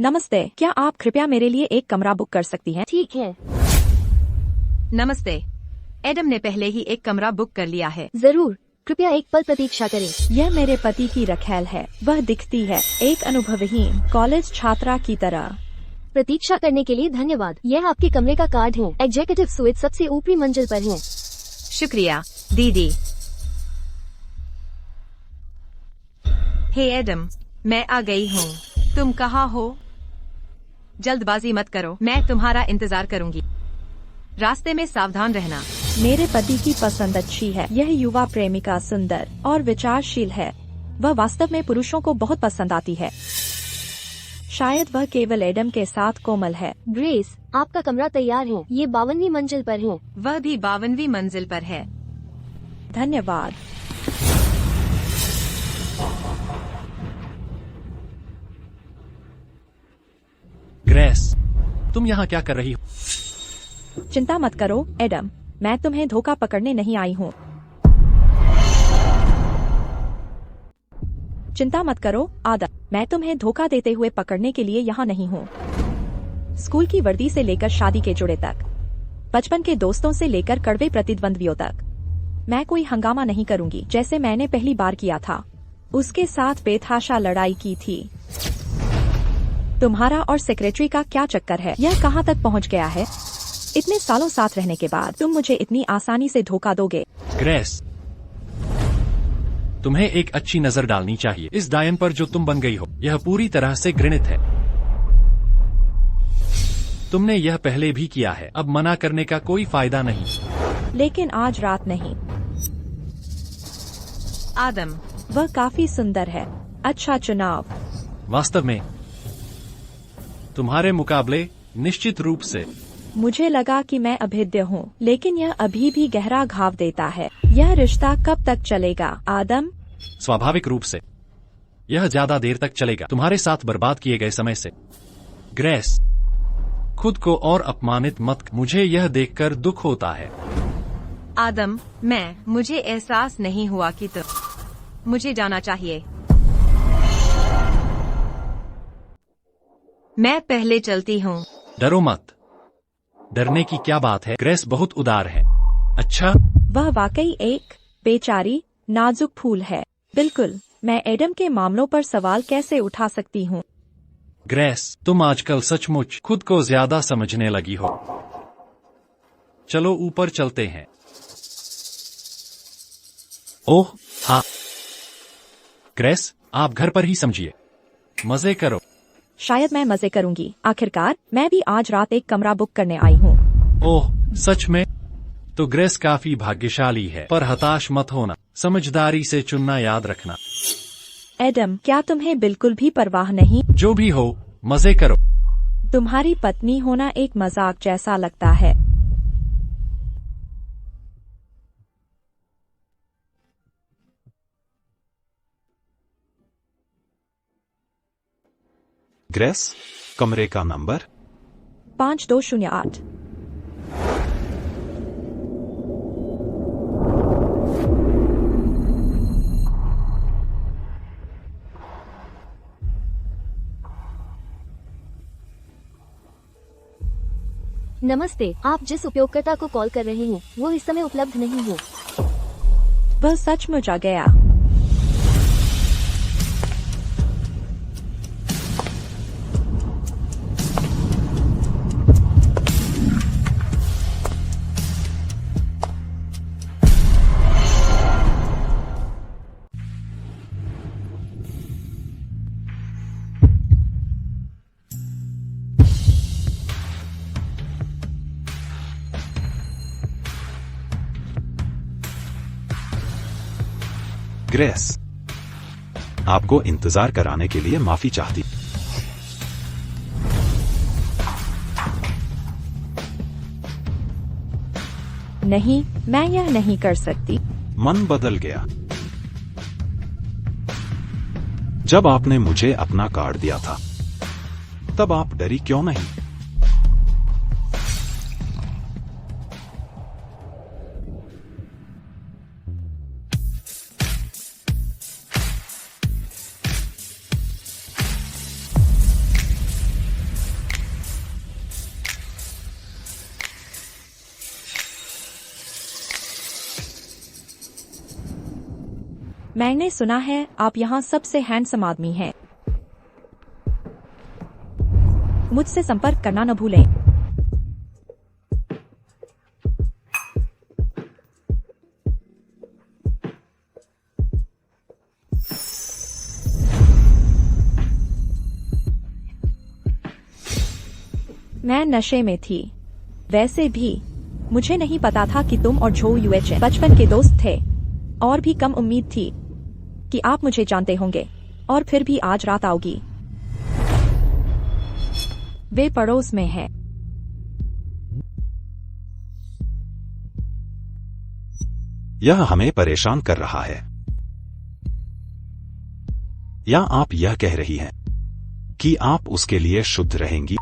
नमस्ते, क्या आप कृपया मेरे लिए एक कमरा बुक कर सकती हैं? ठीक है, नमस्ते। एडम ने पहले ही एक कमरा बुक कर लिया है। जरूर। कृपया एक पल प्रतीक्षा करें। यह मेरे पति की रखेल है। वह दिखती है एक अनुभवहीन कॉलेज छात्रा की तरह। प्रतीक्षा करने के लिए धन्यवाद। यह आपके कमरे का कार्ड है। एग्जीक्यूटिव स्वीट सबसे ऊपरी मंजिल पर है। शुक्रिया, दीदी। हे एडम, मैं आ गई हूँ। तुम कहाँ हो? जल्दबाजी मत करो, मैं तुम्हारा इंतजार करूंगी। रास्ते में सावधान रहना। मेरे पति की पसंद अच्छी है। यह युवा प्रेमिका सुंदर और विचारशील है। वह वास्तव में पुरुषों को बहुत पसंद आती है। शायद वह केवल एडम के साथ कोमल है। ग्रेस, आपका कमरा तैयार है। ये 52वीं मंजिल पर है। वह भी 52वीं मंजिल पर है। धन्यवाद। ग्रेस, तुम यहाँ क्या कर रही हो? चिंता मत करो एडम, मैं तुम्हें धोखा पकड़ने नहीं आई हूँ। चिंता मत करो आदम, मैं तुम्हें धोखा देते हुए पकड़ने के लिए यहाँ नहीं हूँ। स्कूल की वर्दी से लेकर शादी के जोड़े तक, बचपन के दोस्तों से लेकर कड़वे प्रतिद्वंद्वियों तक, मैं कोई हंगामा नहीं करूंगी जैसे मैंने पहली बार किया था। उसके साथ बेतहाशा लड़ाई की थी। तुम्हारा और सेक्रेटरी का क्या चक्कर है? यह कहाँ तक पहुँच गया है? इतने सालों साथ रहने के बाद तुम मुझे इतनी आसानी से धोखा दोगे? ग्रेस, तुम्हें एक अच्छी नजर डालनी चाहिए इस डायन पर जो तुम बन गई हो। यह पूरी तरह से घृणित है। तुमने यह पहले भी किया है। अब मना करने का कोई फायदा नहीं। लेकिन आज रात नहीं। आदम, वह काफी सुंदर है। अच्छा चुनाव। वास्तव में तुम्हारे मुकाबले निश्चित रूप से। मुझे लगा कि मैं अभेद्य हूँ, लेकिन यह अभी भी गहरा घाव देता है। यह रिश्ता कब तक चलेगा आदम? स्वाभाविक रूप से यह ज्यादा देर तक चलेगा, तुम्हारे साथ बर्बाद किए गए समय से। ग्रेस, खुद को और अपमानित मत। मुझे यह देखकर दुख होता है। आदम, मुझे एहसास नहीं हुआ कि तुम। मुझे जाना चाहिए। मैं पहले चलती हूँ। डरो मत। डरने की क्या बात है? ग्रेस बहुत उदार है। अच्छा, वह वाकई एक बेचारी नाजुक फूल है। बिल्कुल, मैं एडम के मामलों पर सवाल कैसे उठा सकती हूँ? ग्रेस, तुम आजकल सचमुच खुद को ज्यादा समझने लगी हो। चलो ऊपर चलते हैं। ओह हाँ, ग्रेस, आप घर पर ही समझिए। मजे करो। शायद मैं मजे करूंगी। आखिरकार मैं भी आज रात एक कमरा बुक करने आई हूँ। ओह सच में? तो ग्रेस काफी भाग्यशाली है, पर हताश मत होना। समझदारी से चुनना याद रखना। एडम, क्या तुम्हें बिल्कुल भी परवाह नहीं? जो भी हो, मजे करो। तुम्हारी पत्नी होना एक मजाक जैसा लगता है। ग्रेस, कमरे का नंबर 5208। नमस्ते, आप जिस उपयोगकर्ता को कॉल कर रहे हैं वो इस समय उपलब्ध नहीं है। वह सचमुच आ गया। ग्रेस, आपको इंतजार कराने के लिए माफी चाहती। नहीं, मैं यह नहीं कर सकती। मन बदल गया जब आपने मुझे अपना कार्ड दिया था। तब आप डरी क्यों नहीं? मैंने सुना है आप यहाँ सबसे हैंडसम आदमी हैं। मुझसे संपर्क करना न भूलें। मैं नशे में थी। वैसे भी मुझे नहीं पता था कि तुम और जो यूएच बचपन के दोस्त थे, और भी कम उम्मीद थी कि आप मुझे जानते होंगे, और फिर भी आज रात आओगी। वे पड़ोस में है। यह हमें परेशान कर रहा है। या आप यह कह रही हैं कि आप उसके लिए शुद्ध रहेंगी?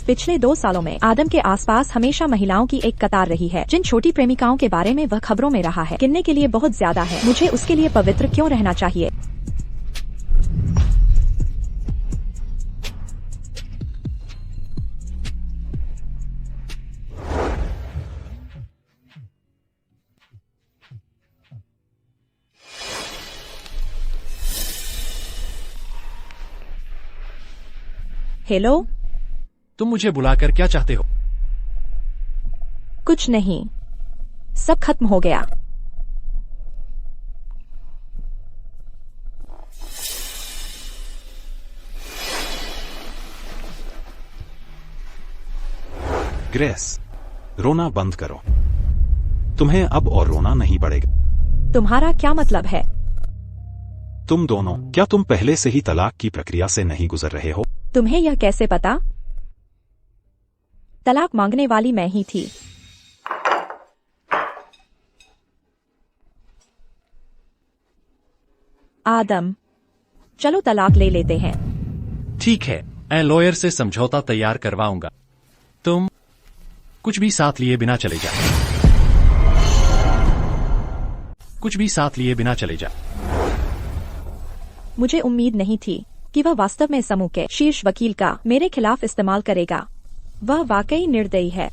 पिछले 2 सालों में आदम के आसपास हमेशा महिलाओं की एक कतार रही है। जिन छोटी प्रेमिकाओं के बारे में वह खबरों में रहा है, गिनने के लिए बहुत ज्यादा है। मुझे उसके लिए पवित्र क्यों रहना चाहिए? हेलो, तुम मुझे बुलाकर क्या चाहते हो? कुछ नहीं, सब खत्म हो गया। ग्रेस, रोना बंद करो। तुम्हें अब और रोना नहीं पड़ेगा। तुम्हारा क्या मतलब है? तुम दोनों, क्या तुम पहले से ही तलाक की प्रक्रिया से नहीं गुजर रहे हो? तुम्हें यह कैसे पता? तलाक मांगने वाली मैं ही थी। आदम, चलो तलाक ले लेते हैं। ठीक है, मैं लॉयर से समझौता तैयार करवाऊंगा। तुम कुछ भी साथ लिए बिना चले जा। कुछ भी साथ लिए बिना चले जा। मुझे उम्मीद नहीं थी कि वह वास्तव में समूह के शीर्ष वकील का मेरे खिलाफ इस्तेमाल करेगा। वह वाकई निर्दयी है।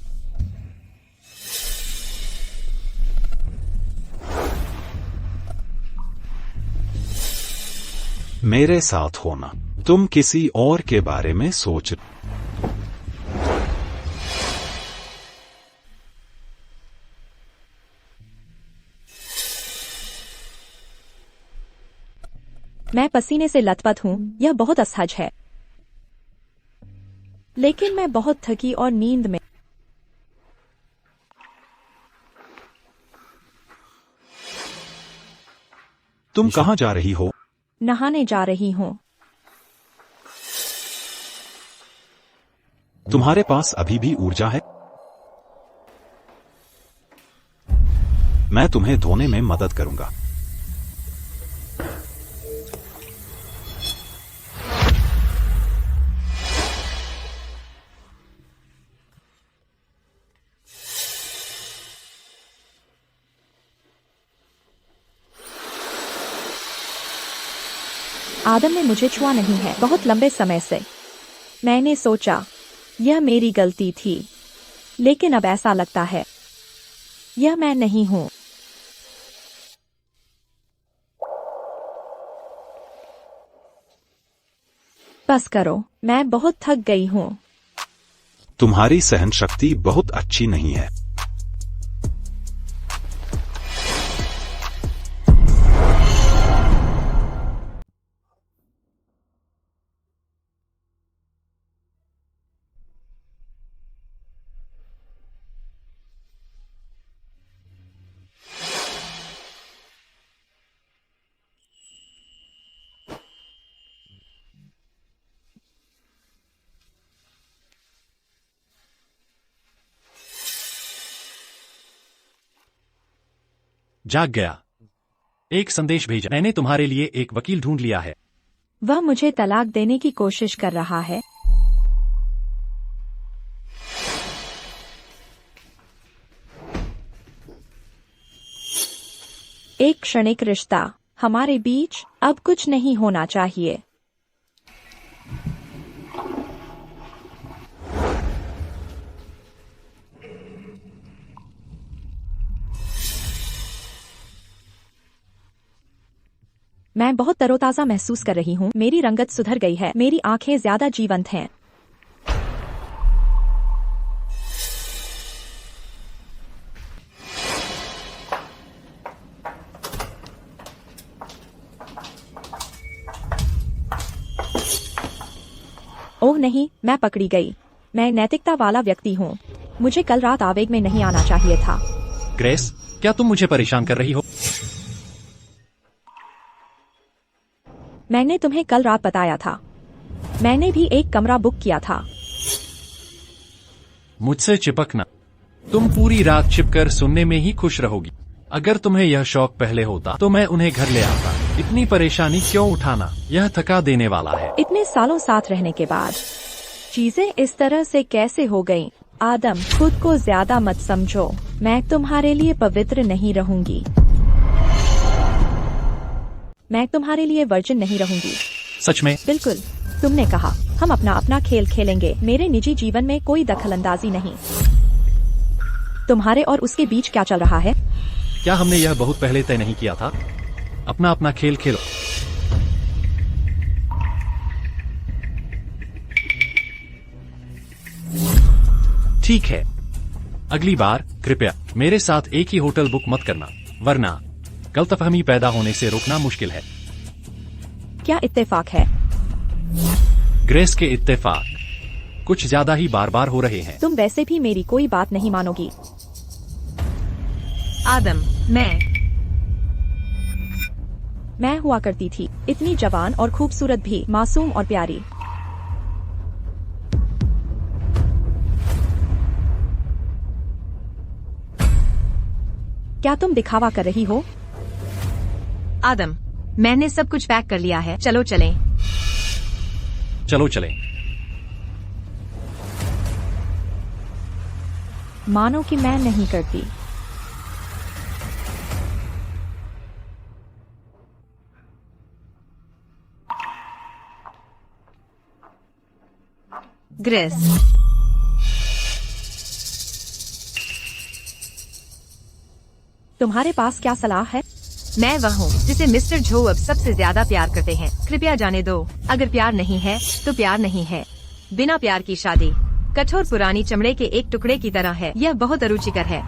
मेरे साथ होना, तुम किसी और के बारे में सोच। मैं पसीने से लथपथ हूँ, यह बहुत असहज है। लेकिन मैं बहुत थकी और नींद में। तुम कहाँ जा रही हो? नहाने जा रही हूँ। तुम्हारे पास अभी भी ऊर्जा है? मैं तुम्हें धोने में मदद करूंगा। आदम ने मुझे छुआ नहीं है बहुत लंबे समय से। मैंने सोचा यह मेरी गलती थी, लेकिन अब ऐसा लगता है यह मैं नहीं हूं। बस करो, मैं बहुत थक गई हूं। तुम्हारी सहन शक्ति बहुत अच्छी नहीं है। जाग गया। एक संदेश भेजा, मैंने तुम्हारे लिए एक वकील ढूंढ लिया है। वह मुझे तलाक देने की कोशिश कर रहा है। एक क्षणिक रिश्ता हमारे बीच, अब कुछ नहीं होना चाहिए। मैं बहुत तरोताजा महसूस कर रही हूँ। मेरी रंगत सुधर गई है। मेरी आंखें ज्यादा जीवंत हैं। ओह नहीं, मैं पकड़ी गई। मैं नैतिकता वाला व्यक्ति हूँ। मुझे कल रात आवेग में नहीं आना चाहिए था। ग्रेस, क्या तुम मुझे परेशान कर रही हो? मैंने तुम्हें कल रात बताया था। मैंने भी एक कमरा बुक किया था। मुझसे चिपकना। तुम पूरी रात छिपकर सुनने में ही खुश रहोगी। अगर तुम्हें यह शौक पहले होता तो मैं उन्हें घर ले आता। इतनी परेशानी क्यों उठाना? यह थका देने वाला है। इतने सालों साथ रहने के बाद चीजें इस तरह से कैसे हो गईं? आदम, खुद को ज्यादा मत समझो। मैं तुम्हारे लिए पवित्र नहीं रहूंगी। मैं तुम्हारे लिए वर्जिन नहीं रहूंगी। सच में? बिल्कुल। तुमने कहा हम अपना अपना खेल खेलेंगे। मेरे निजी जीवन में कोई दखलंदाजी नहीं। तुम्हारे और उसके बीच क्या चल रहा है? क्या हमने यह बहुत पहले तय नहीं किया था? अपना अपना खेल खेलो। ठीक है, अगली बार कृपया मेरे साथ एक ही होटल बुक मत करना, वरना गलतफहमी पैदा होने से रोकना मुश्किल है। क्या इत्तेफाक है? ग्रेस के इत्तेफाक कुछ ज्यादा ही बार बार हो रहे हैं। तुम वैसे भी मेरी कोई बात नहीं मानोगी। आदम, मैं हुआ करती थी, इतनी जवान और खूबसूरत भी, मासूम और प्यारी। क्या तुम दिखावा कर रही हो? आदम, मैंने सब कुछ पैक कर लिया है। चलो चलें। चलो चलें। मानो कि मैं नहीं करती। ग्रेस, तुम्हारे पास क्या सलाह है? मैं वह हूँ जिसे मिस्टर झो अब सबसे ज्यादा प्यार करते हैं। कृपया जाने दो। अगर प्यार नहीं है तो प्यार नहीं है। बिना प्यार की शादी कठोर पुरानी चमड़े के एक टुकड़े की तरह है। यह बहुत अरुचिकर है।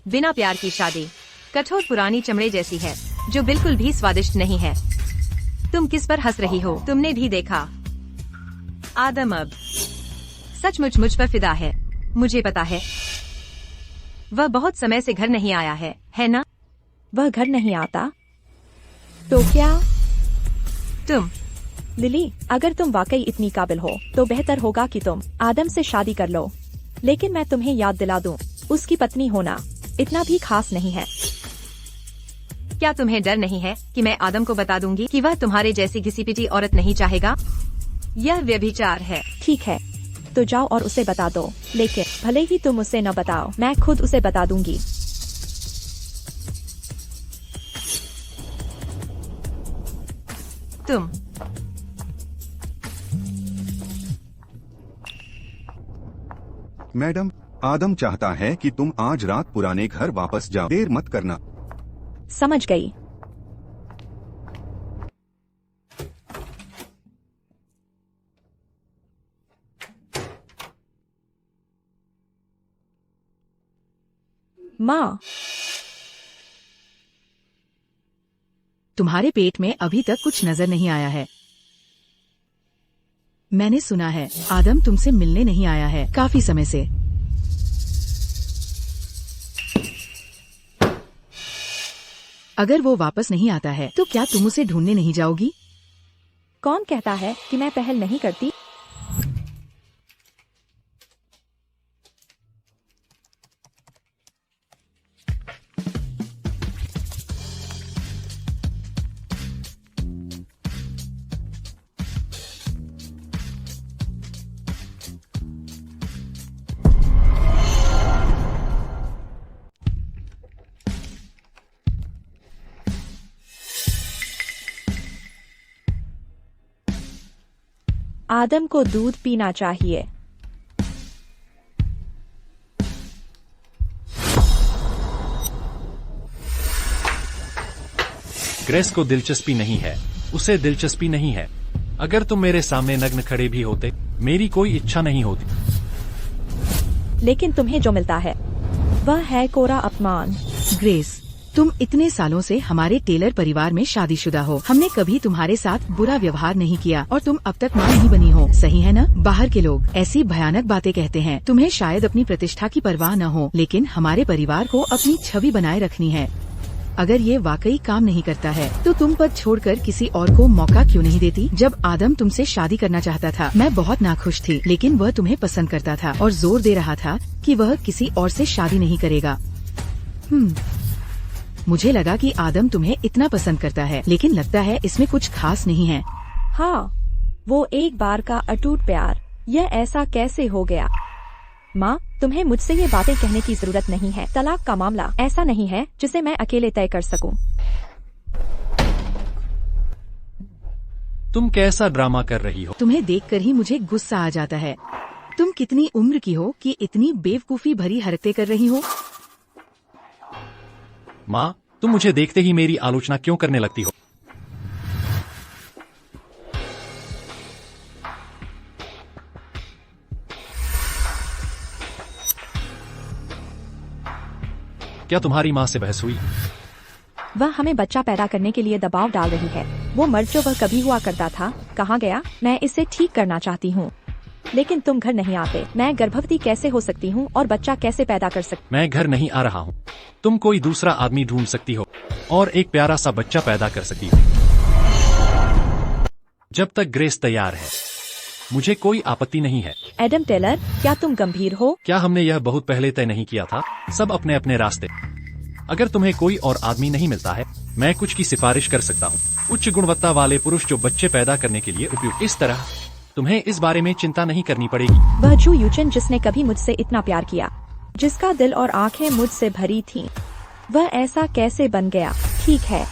बिना प्यार की शादी कठोर पुरानी चमड़े जैसी है, जो बिल्कुल भी स्वादिष्ट नहीं है। तुम किस पर हंस रही हो? तुमने भी देखा। आदम अब सचमुच मुझ पर फिदा है। मुझे पता है वह बहुत समय से घर नहीं आया है ना? वह घर नहीं आता तो क्या? तुम लिली, अगर तुम वाकई इतनी काबिल हो तो बेहतर होगा कि तुम आदम से शादी कर लो। लेकिन मैं तुम्हें याद दिला दूं, उसकी पत्नी होना इतना भी खास नहीं है। क्या तुम्हें डर नहीं है कि मैं आदम को बता दूंगी कि वह तुम्हारे जैसी घिसी-पिटी औरत नहीं चाहेगा? यह व्यभिचार है। ठीक है, तो जाओ और उसे बता दो। लेकिन भले ही तुम उसे न बताओ, मैं खुद उसे बता दूंगी। तुम मैडम, आदम चाहता है कि तुम आज रात पुराने घर वापस जाओ। देर मत करना। समझ गई। माँ, तुम्हारे पेट में अभी तक कुछ नजर नहीं आया है। मैंने सुना है आदम तुमसे मिलने नहीं आया है काफी समय से। अगर वो वापस नहीं आता है तो क्या तुम उसे ढूंढने नहीं जाओगी? कौन कहता है कि मैं पहल नहीं करती? आदम को दूध पीना चाहिए। ग्रेस को दिलचस्पी नहीं है, उसे दिलचस्पी नहीं है। अगर तुम मेरे सामने नग्न खड़े भी होते, मेरी कोई इच्छा नहीं होती। लेकिन तुम्हें जो मिलता है वह है कोरा अपमान। ग्रेस, तुम इतने सालों से हमारे टेलर परिवार में शादीशुदा हो। हमने कभी तुम्हारे साथ बुरा व्यवहार नहीं किया और तुम अब तक मां नहीं बनी हो, सही है न? बाहर के लोग ऐसी भयानक बातें कहते हैं। तुम्हें शायद अपनी प्रतिष्ठा की परवाह न हो, लेकिन हमारे परिवार को अपनी छवि बनाए रखनी है। अगर ये वाकई काम नहीं करता है तो तुम पद छोड़कर किसी और को मौका क्यों नहीं देती? जब आदम तुमसे शादी करना चाहता था, मैं बहुत नाखुश थी, लेकिन वह तुम्हें पसंद करता था और जोर दे रहा था कि वह किसी और से शादी नहीं करेगा। मुझे लगा कि आदम तुम्हें इतना पसंद करता है, लेकिन लगता है इसमें कुछ खास नहीं है। हाँ, वो एक बार का अटूट प्यार। यह ऐसा कैसे हो गया? माँ, तुम्हें मुझसे ये बातें कहने की जरूरत नहीं है। तलाक का मामला ऐसा नहीं है जिसे मैं अकेले तय कर सकूं। तुम कैसा ड्रामा कर रही हो? तुम्हें देखकर ही मुझे गुस्सा आ जाता है। तुम कितनी उम्र की हो कि इतनी बेवकूफी भरी हरकतें कर रही हो? माँ, तुम मुझे देखते ही मेरी आलोचना क्यों करने लगती हो? क्या तुम्हारी माँ से बहस हुई? वह हमें बच्चा पैदा करने के लिए दबाव डाल रही है। वो मर्द जो वह कभी हुआ करता था कहाँ गया? मैं इसे ठीक करना चाहती हूँ, लेकिन तुम घर नहीं आते। मैं गर्भवती कैसे हो सकती हूँ और बच्चा कैसे पैदा कर सकती? मैं घर नहीं आ रहा हूँ। तुम कोई दूसरा आदमी ढूंढ सकती हो और एक प्यारा सा बच्चा पैदा कर सकती हो। जब तक ग्रेस तैयार है, मुझे कोई आपत्ति नहीं है। एडम टेलर, क्या तुम गंभीर हो? क्या हमने यह बहुत पहले तय नहीं किया था? सब अपने अपने रास्ते। अगर तुम्हें कोई और आदमी नहीं मिलता है, मैं कुछ की सिफारिश कर सकता हूँ। उच्च गुणवत्ता वाले पुरुष जो बच्चे पैदा करने के लिए उपयुक्त। इस तरह तुम्हें इस बारे में चिंता नहीं करनी पड़ेगी। वह जू यूचन जिसने कभी मुझसे इतना प्यार किया, जिसका दिल और आंखें मुझसे भरी थीं, वह ऐसा कैसे बन गया? ठीक है,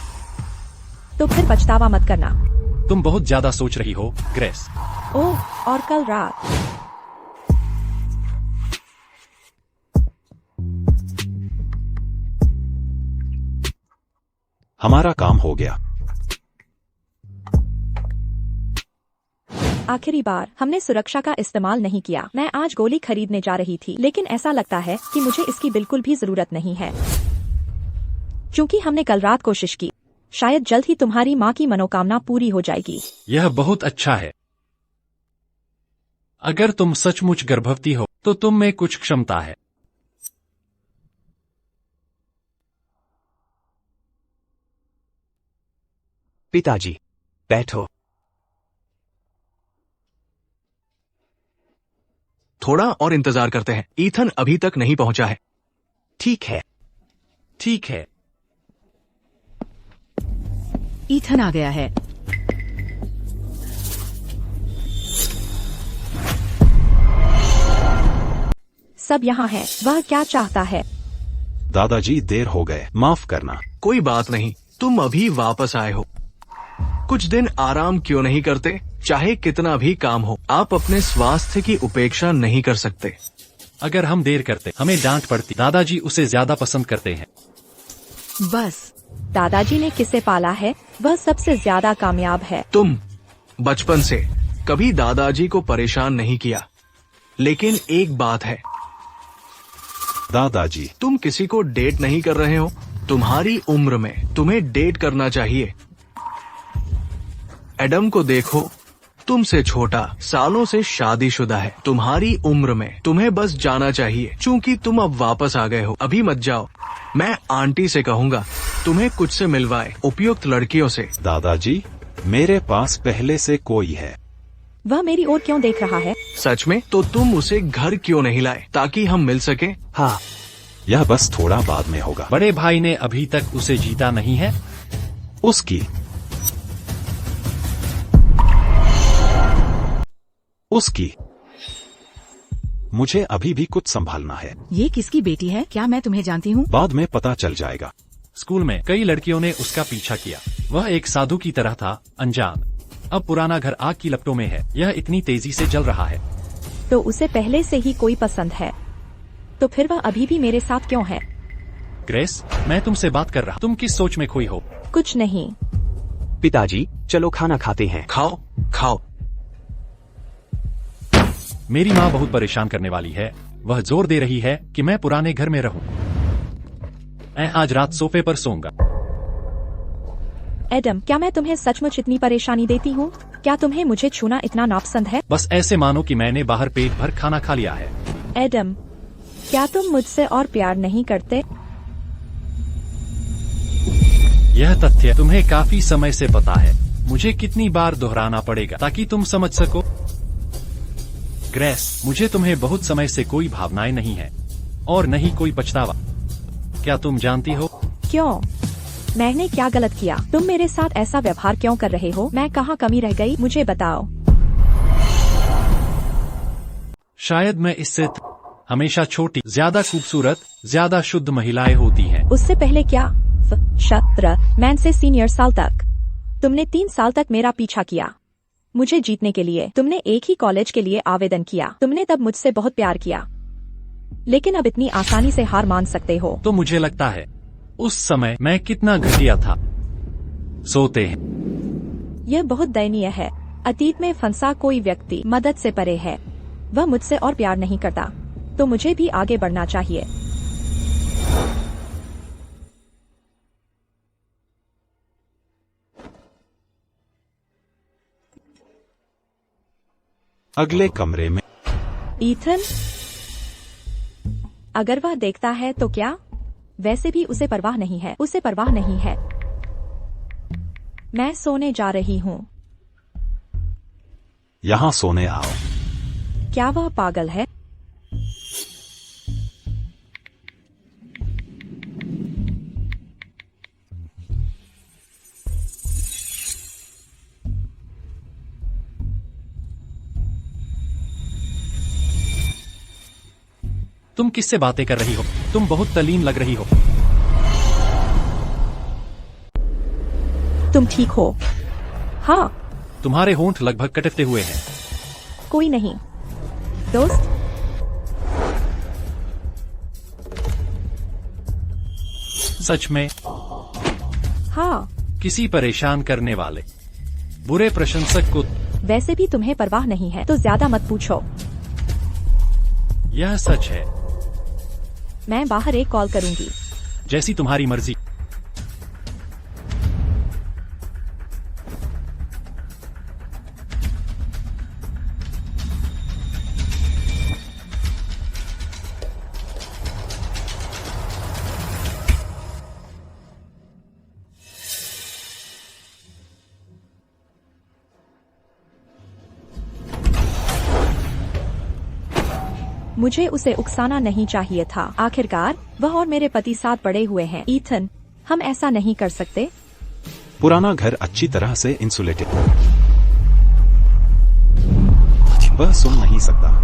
तो फिर पछतावा मत करना। तुम बहुत ज्यादा सोच रही हो, ग्रेस। ओह, और कल रात हमारा काम हो गया। आखिरी बार हमने सुरक्षा का इस्तेमाल नहीं किया। मैं आज गोली खरीदने जा रही थी, लेकिन ऐसा लगता है कि मुझे इसकी बिल्कुल भी जरूरत नहीं है, क्योंकि हमने कल रात कोशिश की। शायद जल्द ही तुम्हारी माँ की मनोकामना पूरी हो जाएगी। यह बहुत अच्छा है। अगर तुम सचमुच गर्भवती हो तो तुम में कुछ क्षमता है। पिताजी, बैठो। थोड़ा और इंतजार करते हैं। ईथन अभी तक नहीं पहुंचा है। ठीक है। ठीक है। ईथन आ गया है। सब यहाँ है। वह क्या चाहता है? दादाजी, देर हो गए, माफ करना। कोई बात नहीं, तुम अभी वापस आए हो। कुछ दिन आराम क्यों नहीं करते? चाहे कितना भी काम हो, आप अपने स्वास्थ्य की उपेक्षा नहीं कर सकते। अगर हम देर करते, हमें डांट पड़ती। दादाजी उसे ज्यादा पसंद करते हैं। बस, दादाजी ने किसे पाला है, वह सबसे ज्यादा कामयाब है। तुम बचपन से कभी दादाजी को परेशान नहीं किया, लेकिन एक बात है, दादाजी, तुम किसी को डेट नहीं कर रहे हो। तुम्हारी उम्र में तुम्हें डेट करना चाहिए। एडम को देखो, तुमसे छोटा, सालों से शादीशुदा है। तुम्हारी उम्र में तुम्हें बस जाना चाहिए। चूंकि तुम अब वापस आ गए हो, अभी मत जाओ। मैं आंटी से कहूँगा तुम्हें कुछ से मिलवाए, उपयुक्त लड़कियों से। दादाजी, मेरे पास पहले से कोई है। वह मेरी ओर क्यों देख रहा है? सच में? तो तुम उसे घर क्यों नहीं लाए ताकि हम मिल सके? हाँ, यह बस थोड़ा बाद में होगा। बड़े भाई ने अभी तक उसे जीता नहीं है। उसकी मुझे अभी भी कुछ संभालना है। ये किसकी बेटी है? क्या मैं तुम्हें जानती हूँ? बाद में पता चल जाएगा। स्कूल में कई लड़कियों ने उसका पीछा किया। वह एक साधु की तरह था, अनजान। अब पुराना घर आग की लपटों में है। यह इतनी तेजी से जल रहा है। तो उसे पहले से ही कोई पसंद है, तो फिर वह अभी भी मेरे साथ क्यों है? ग्रेस, मैं तुमसे बात कर रहा। तुम किस सोच में खोई हो? कुछ नहीं। पिताजी, चलो खाना खाते हैं। खाओ खाओ। मेरी माँ बहुत परेशान करने वाली है। वह जोर दे रही है कि मैं पुराने घर में रहूं। मैं आज रात सोफे पर सोऊंगा। एडम, क्या मैं तुम्हें सचमुच इतनी परेशानी देती हूँ? क्या तुम्हें मुझे छूना इतना नापसंद है? बस ऐसे मानो कि मैंने बाहर पेट भर खाना खा लिया है। एडम, क्या तुम मुझसे और प्यार नहीं करते? यह तथ्य तुम्हें काफी समय से पता है। मुझे कितनी बार दोहराना पड़ेगा ताकि तुम समझ सको? ग्रेस, मुझे तुम्हें बहुत समय से कोई भावनाएं नहीं है और नहीं कोई पछतावा। क्या तुम जानती हो? क्यों? मैंने क्या गलत किया? तुम मेरे साथ ऐसा व्यवहार क्यों कर रहे हो? मैं कहाँ कमी रह गई? मुझे बताओ। शायद मैं इससे हमेशा छोटी, ज्यादा खूबसूरत, ज्यादा शुद्ध महिलाएं होती हैं। उससे पहले क्या? मैन से सीनियर साल तक तुमने 3 साल तक मेरा पीछा किया मुझे जीतने के लिए। तुमने एक ही कॉलेज के लिए आवेदन किया। तुमने तब मुझसे बहुत प्यार किया, लेकिन अब इतनी आसानी से हार मान सकते हो? तो मुझे लगता है उस समय मैं कितना घटिया था। सोते हैं। यह बहुत दयनीय है। अतीत में फंसा कोई व्यक्ति मदद से परे है। वह मुझसे और प्यार नहीं करता, तो मुझे भी आगे बढ़ना चाहिए। अगले कमरे में। ईथन, अगर वह देखता है तो क्या? वैसे भी उसे परवाह नहीं है। उसे परवाह नहीं है। मैं सोने जा रही हूँ। यहाँ सोने आओ। क्या वह पागल है? तुम किससे बातें कर रही हो? तुम बहुत तल्लीन लग रही हो। तुम ठीक हो? हाँ। तुम्हारे होंठ लगभग कटते हुए हैं। कोई नहीं दोस्त। सच में? हाँ। किसी परेशान करने वाले बुरे प्रशंसक को। वैसे भी तुम्हें परवाह नहीं है, तो ज्यादा मत पूछो। यह सच है। मैं बाहर एक कॉल करूंगी। जैसी तुम्हारी मर्जी। मुझे उसे उकसाना नहीं चाहिए था। आखिरकार वह और मेरे पति साथ पड़े हुए हैं। ईथन, हम ऐसा नहीं कर सकते। पुराना घर अच्छी तरह से इंसुलेटेड। वह सुन नहीं सकता।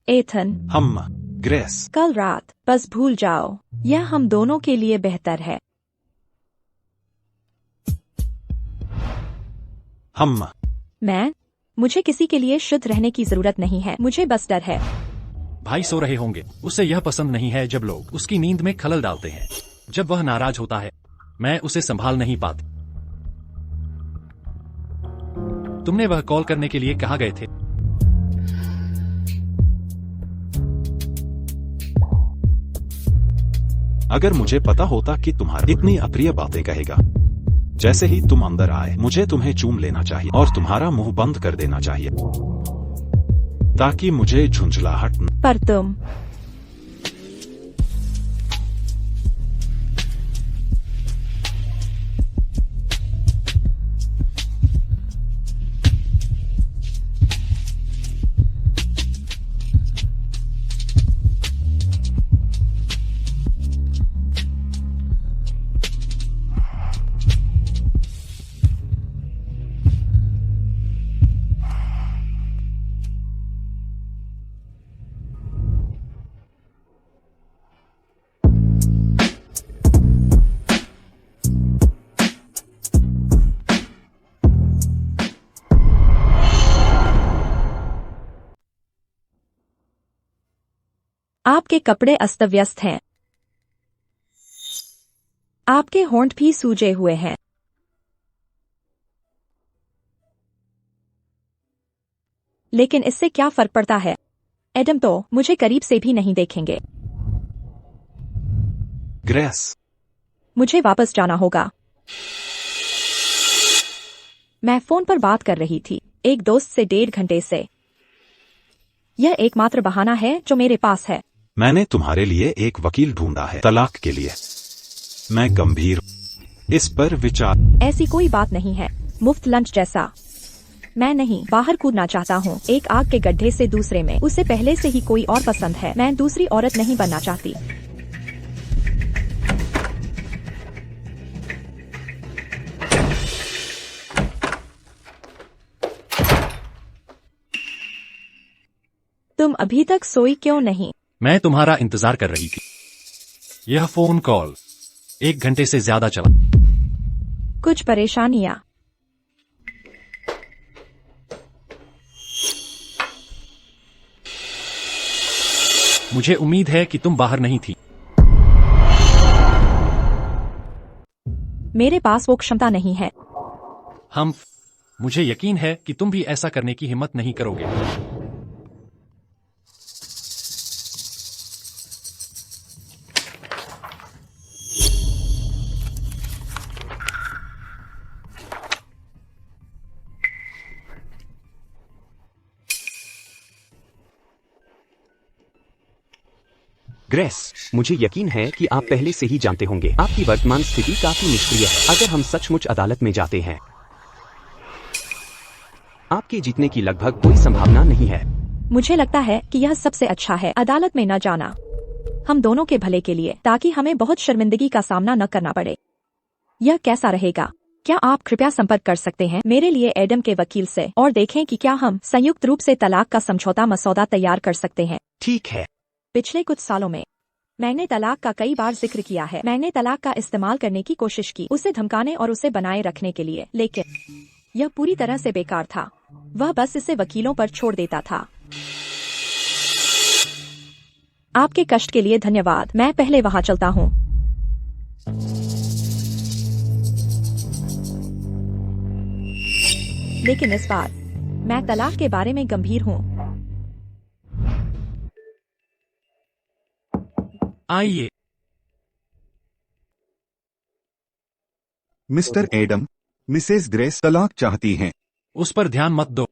एथन, हम ग्रेस, कल रात बस भूल जाओ। यह हम दोनों के लिए बेहतर है। मुझे किसी के लिए शुद्ध रहने की जरूरत नहीं है। मुझे बस डर है। भाई सो रहे होंगे। उसे यह पसंद नहीं है जब लोग उसकी नींद में खलल डालते हैं। जब वह नाराज होता है, मैं उसे संभाल नहीं पाती। तुमने वह कॉल करने के लिए कहाँ गए थे? अगर मुझे पता होता कि तुम्हारी इतनी अप्रिय बातें कहेगा। जैसे ही तुम अंदर आए, मुझे तुम्हें चूम लेना चाहिए और तुम्हारा मुंह बंद कर देना चाहिए ताकि मुझे झुंझलाहट न। पर तुम आपके कपड़े अस्त व्यस्त हैं। आपके होंठ भी सूजे हुए हैं। लेकिन इससे क्या फर्क पड़ता है? एडम तो मुझे करीब से भी नहीं देखेंगे। ग्रेस, मुझे वापस जाना होगा। मैं फोन पर बात कर रही थी, एक दोस्त से 1.5 घंटे से। यह एकमात्र बहाना है जो मेरे पास है। मैंने तुम्हारे लिए एक वकील ढूंढा है तलाक के लिए। मैं गंभीर हूं। इस पर विचार। ऐसी कोई बात नहीं है, मुफ्त लंच जैसा। मैं नहीं बाहर कूदना चाहता हूँ एक आग के गड्ढे से दूसरे में। उसे पहले से ही कोई और पसंद है। मैं दूसरी औरत नहीं बनना चाहती। तुम अभी तक सोई क्यों नहीं? मैं तुम्हारा इंतजार कर रही थी। यह फोन कॉल 1 घंटे से ज्यादा चला। कुछ परेशानियां? मुझे उम्मीद है कि तुम बाहर नहीं थी। मेरे पास वो क्षमता नहीं है। मुझे यकीन है कि तुम भी ऐसा करने की हिम्मत नहीं करोगे। ग्रेस, मुझे यकीन है कि आप पहले से ही जानते होंगे आपकी वर्तमान स्थिति काफी निष्क्रिय है। अगर हम सचमुच अदालत में जाते हैं, आपके जीतने की लगभग कोई संभावना नहीं है। मुझे लगता है कि यह सबसे अच्छा है अदालत में न जाना, हम दोनों के भले के लिए, ताकि हमें बहुत शर्मिंदगी का सामना न करना पड़े। यह कैसा रहेगा? क्या आप कृपया संपर्क कर सकते हैं मेरे लिए एडम के वकील से और देखें कि क्या हम संयुक्त रूप से तलाक का समझौता मसौदा तैयार कर सकते हैं? ठीक है। पिछले कुछ सालों में मैंने तलाक का कई बार जिक्र किया है। मैंने तलाक का इस्तेमाल करने की कोशिश की, उसे धमकाने और उसे बनाए रखने के लिए, लेकिन यह पूरी तरह से बेकार था। वह बस इसे वकीलों पर छोड़ देता था। आपके कष्ट के लिए धन्यवाद। मैं पहले वहां चलता हूँ। लेकिन इस बार मैं तलाक के बारे में गंभीर हूँ। आइए। मिस्टर एडम, मिसेस ग्रेस तलाक चाहती हैं। उस पर ध्यान मत दो।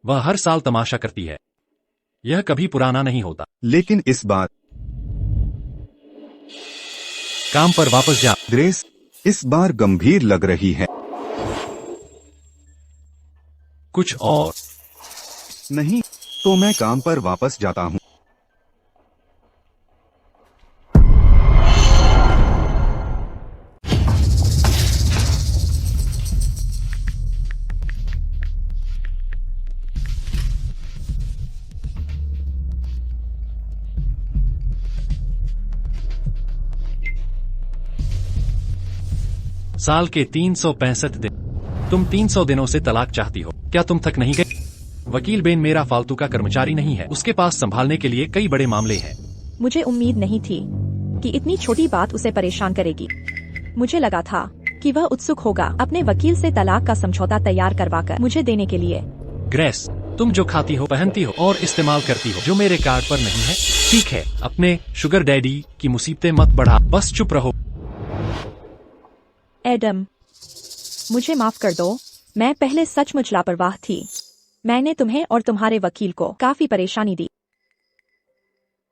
वह हर साल तमाशा करती है। यह कभी पुराना नहीं होता। लेकिन इस बार काम पर वापस जा। ग्रेस इस बार गंभीर लग रही है। कुछ और? नहीं, तो मैं काम पर वापस जाता हूँ। साल के 365 दिन। तुम 300 दिनों से तलाक चाहती हो। क्या तुम थक नहीं गए? वकील बेन मेरा फालतू का कर्मचारी नहीं है। उसके पास संभालने के लिए कई बड़े मामले हैं। मुझे उम्मीद नहीं थी कि इतनी छोटी बात उसे परेशान करेगी। मुझे लगा था कि वह उत्सुक होगा अपने वकील से तलाक का समझौता तैयार करवाकर मुझे देने के लिए। ग्रेस, तुम जो खाती हो, पहनती हो और इस्तेमाल करती हो, जो मेरे कार्ड पर नहीं है, ठीक है। अपने शुगर डैडी की मुसीबतें मत बढ़ा, बस चुप रहो। एडम, मुझे माफ कर दो। मैं पहले सचमुच लापरवाह थी। मैंने तुम्हें और तुम्हारे वकील को काफी परेशानी दी।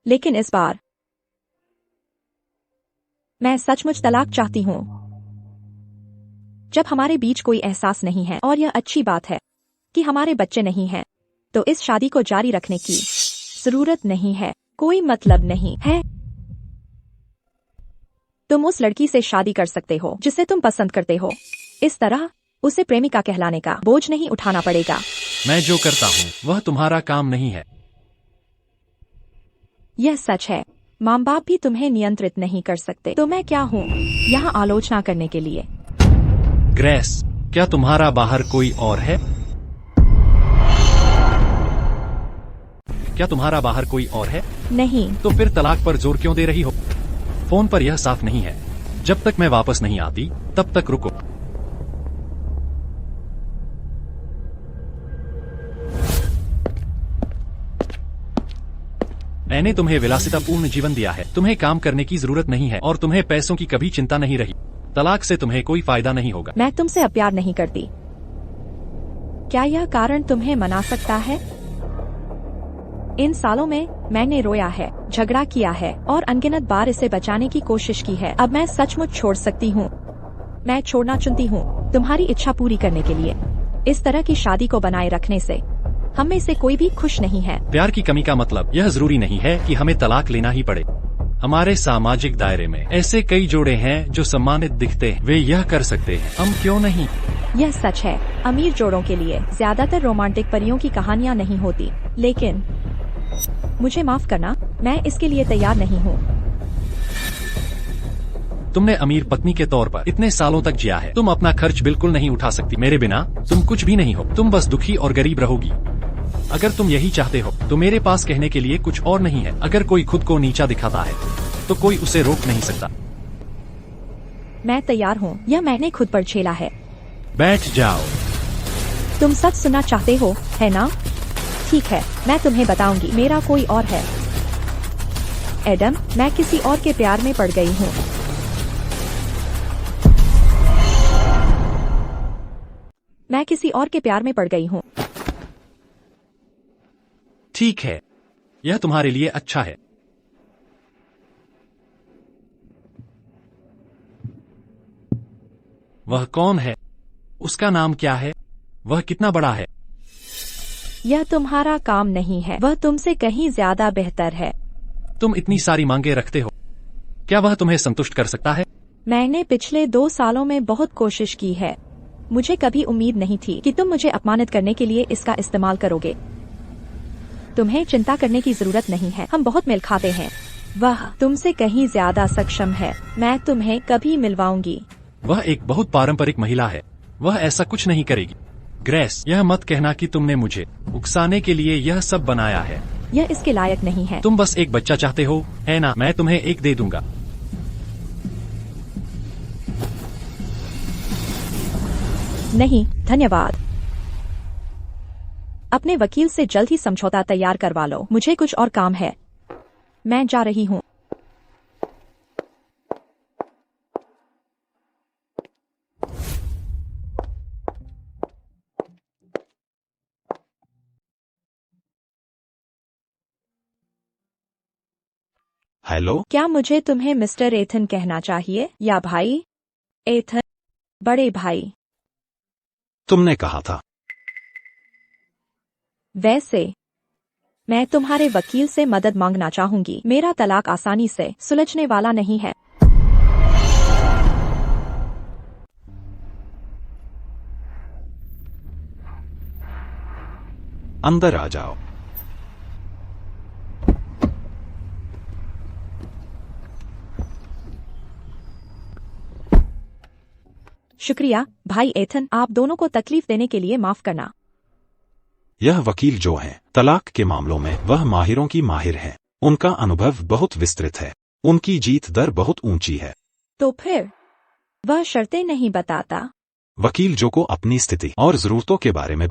लेकिन इस बार मैं सचमुच तलाक चाहती हूँ। जब हमारे बीच कोई एहसास नहीं है और यह अच्छी बात है कि हमारे बच्चे नहीं हैं, तो इस शादी को जारी रखने की जरूरत नहीं है। कोई मतलब नहीं है। तुम उस लड़की से शादी कर सकते हो जिसे तुम पसंद करते हो। इस तरह उसे प्रेमिका कहलाने का बोझ नहीं उठाना पड़ेगा। मैं जो करता हूँ वह तुम्हारा काम नहीं है। यह सच है। माँ बाप भी तुम्हें नियंत्रित नहीं कर सकते, तो मैं क्या हूँ यहाँ आलोचना करने के लिए? ग्रेस, क्या तुम्हारा बाहर कोई और है? क्या तुम्हारा बाहर कोई और है? नहीं। तो फिर तलाक पर जोर क्यों दे रही हो? फोन पर यह साफ नहीं है। जब तक मैं वापस नहीं आती तब तक रुको। मैंने तुम्हें विलासितापूर्ण जीवन दिया है, तुम्हें काम करने की जरूरत नहीं है और तुम्हें पैसों की कभी चिंता नहीं रही। तलाक से तुम्हें कोई फायदा नहीं होगा। मैं तुमसे अब प्यार नहीं करती। क्या यह कारण तुम्हें मना सकता है? इन सालों में मैंने रोया है, झगड़ा किया है और अनगिनत बार इसे बचाने की कोशिश की है। अब मैं सचमुच छोड़ सकती हूँ। मैं छोड़ना चुनती हूँ तुम्हारी इच्छा पूरी करने के लिए। इस तरह की शादी को बनाए रखने से हम में से कोई भी खुश नहीं है। प्यार की कमी का मतलब यह जरूरी नहीं है कि हमें तलाक लेना ही पड़े। हमारे सामाजिक दायरे में ऐसे कई जोड़े हैं जो सम्मानित दिखते हैं, वे यह कर सकते हैं, हम क्यों नहीं? यह सच है, अमीर जोड़ों के लिए ज्यादातर रोमांटिक परियों की कहानियाँ नहीं होती। लेकिन मुझे माफ करना, मैं इसके लिए तैयार नहीं हूँ। तुमने अमीर पत्नी के तौर पर इतने सालों तक जिया है, तुम अपना खर्च बिल्कुल नहीं उठा सकती। मेरे बिना तुम कुछ भी नहीं हो, तुम बस दुखी और गरीब रहोगी। अगर तुम यही चाहते हो तो मेरे पास कहने के लिए कुछ और नहीं है। अगर कोई खुद को नीचा दिखाता है तो कोई उसे रोक नहीं सकता। मैं तैयार हूँ, यह मैंने खुद पर झेला है। बैठ जाओ। तुम सच सुनना चाहते हो, है ना? ठीक है, मैं तुम्हें बताऊंगी। मेरा कोई और है। एडम, मैं किसी और के प्यार में पड़ गई हूँ। मैं किसी और के प्यार में पड़ गई हूँ। ठीक है, यह तुम्हारे लिए अच्छा है। वह कौन है? उसका नाम क्या है? वह कितना बड़ा है? यह तुम्हारा काम नहीं है, वह तुमसे कहीं ज्यादा बेहतर है। तुम इतनी सारी मांगे रखते हो, क्या वह तुम्हें संतुष्ट कर सकता है? मैंने पिछले 2 सालों में बहुत कोशिश की है। मुझे कभी उम्मीद नहीं थी कि तुम मुझे अपमानित करने के लिए इसका इस्तेमाल करोगे। तुम्हें चिंता करने की जरूरत नहीं है, हम बहुत मेल खाते हैं। वह तुमसे कहीं ज्यादा सक्षम है। मैं तुम्हें कभी मिलवाऊंगी। वह एक बहुत पारंपरिक महिला है, वह ऐसा कुछ नहीं करेगी। ग्रेस, यह मत कहना कि तुमने मुझे उकसाने के लिए यह सब बनाया है। यह इसके लायक नहीं है। तुम बस एक बच्चा चाहते हो, है ना? मैं तुम्हें एक दे दूंगा। नहीं, धन्यवाद। अपने वकील से जल्द ही समझौता तैयार करवा लो, मुझे कुछ और काम है। मैं जा रही हूँ। हेलो, क्या मुझे तुम्हें मिस्टर एथन कहना चाहिए या भाई? एथन, बड़े भाई। तुमने कहा था। वैसे मैं तुम्हारे वकील से मदद मांगना चाहूंगी। मेरा तलाक आसानी से सुलझने वाला नहीं है। अंदर आ जाओ। शुक्रिया भाई एथन, आप दोनों को तकलीफ देने के लिए माफ करना। यह वकील जो हैं, तलाक के मामलों में वह माहिरों की माहिर हैं। उनका अनुभव बहुत विस्तृत है। उनकी जीत दर बहुत ऊंची है। तो फिर वह शर्तें नहीं बताता? वकील जो को अपनी स्थिति और जरूरतों के बारे में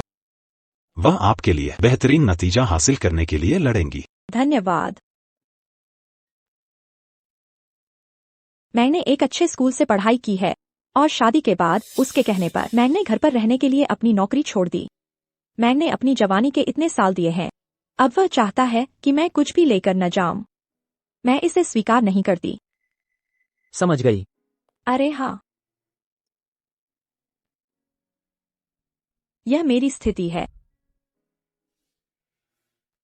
वह आपके लिए बेहतरीन नतीजा हासिल करने के लिए लड़ेंगी। धन्यवाद। मैंने एक अच्छे स्कूल से पढ़ाई की है और शादी के बाद उसके कहने पर मैंने घर पर रहने के लिए अपनी नौकरी छोड़ दी। मैंने अपनी जवानी के इतने साल दिए हैं। अब वह चाहता है कि मैं कुछ भी लेकर न जाऊं। मैं इसे स्वीकार नहीं करती। समझ गई। अरे हाँ, यह मेरी स्थिति है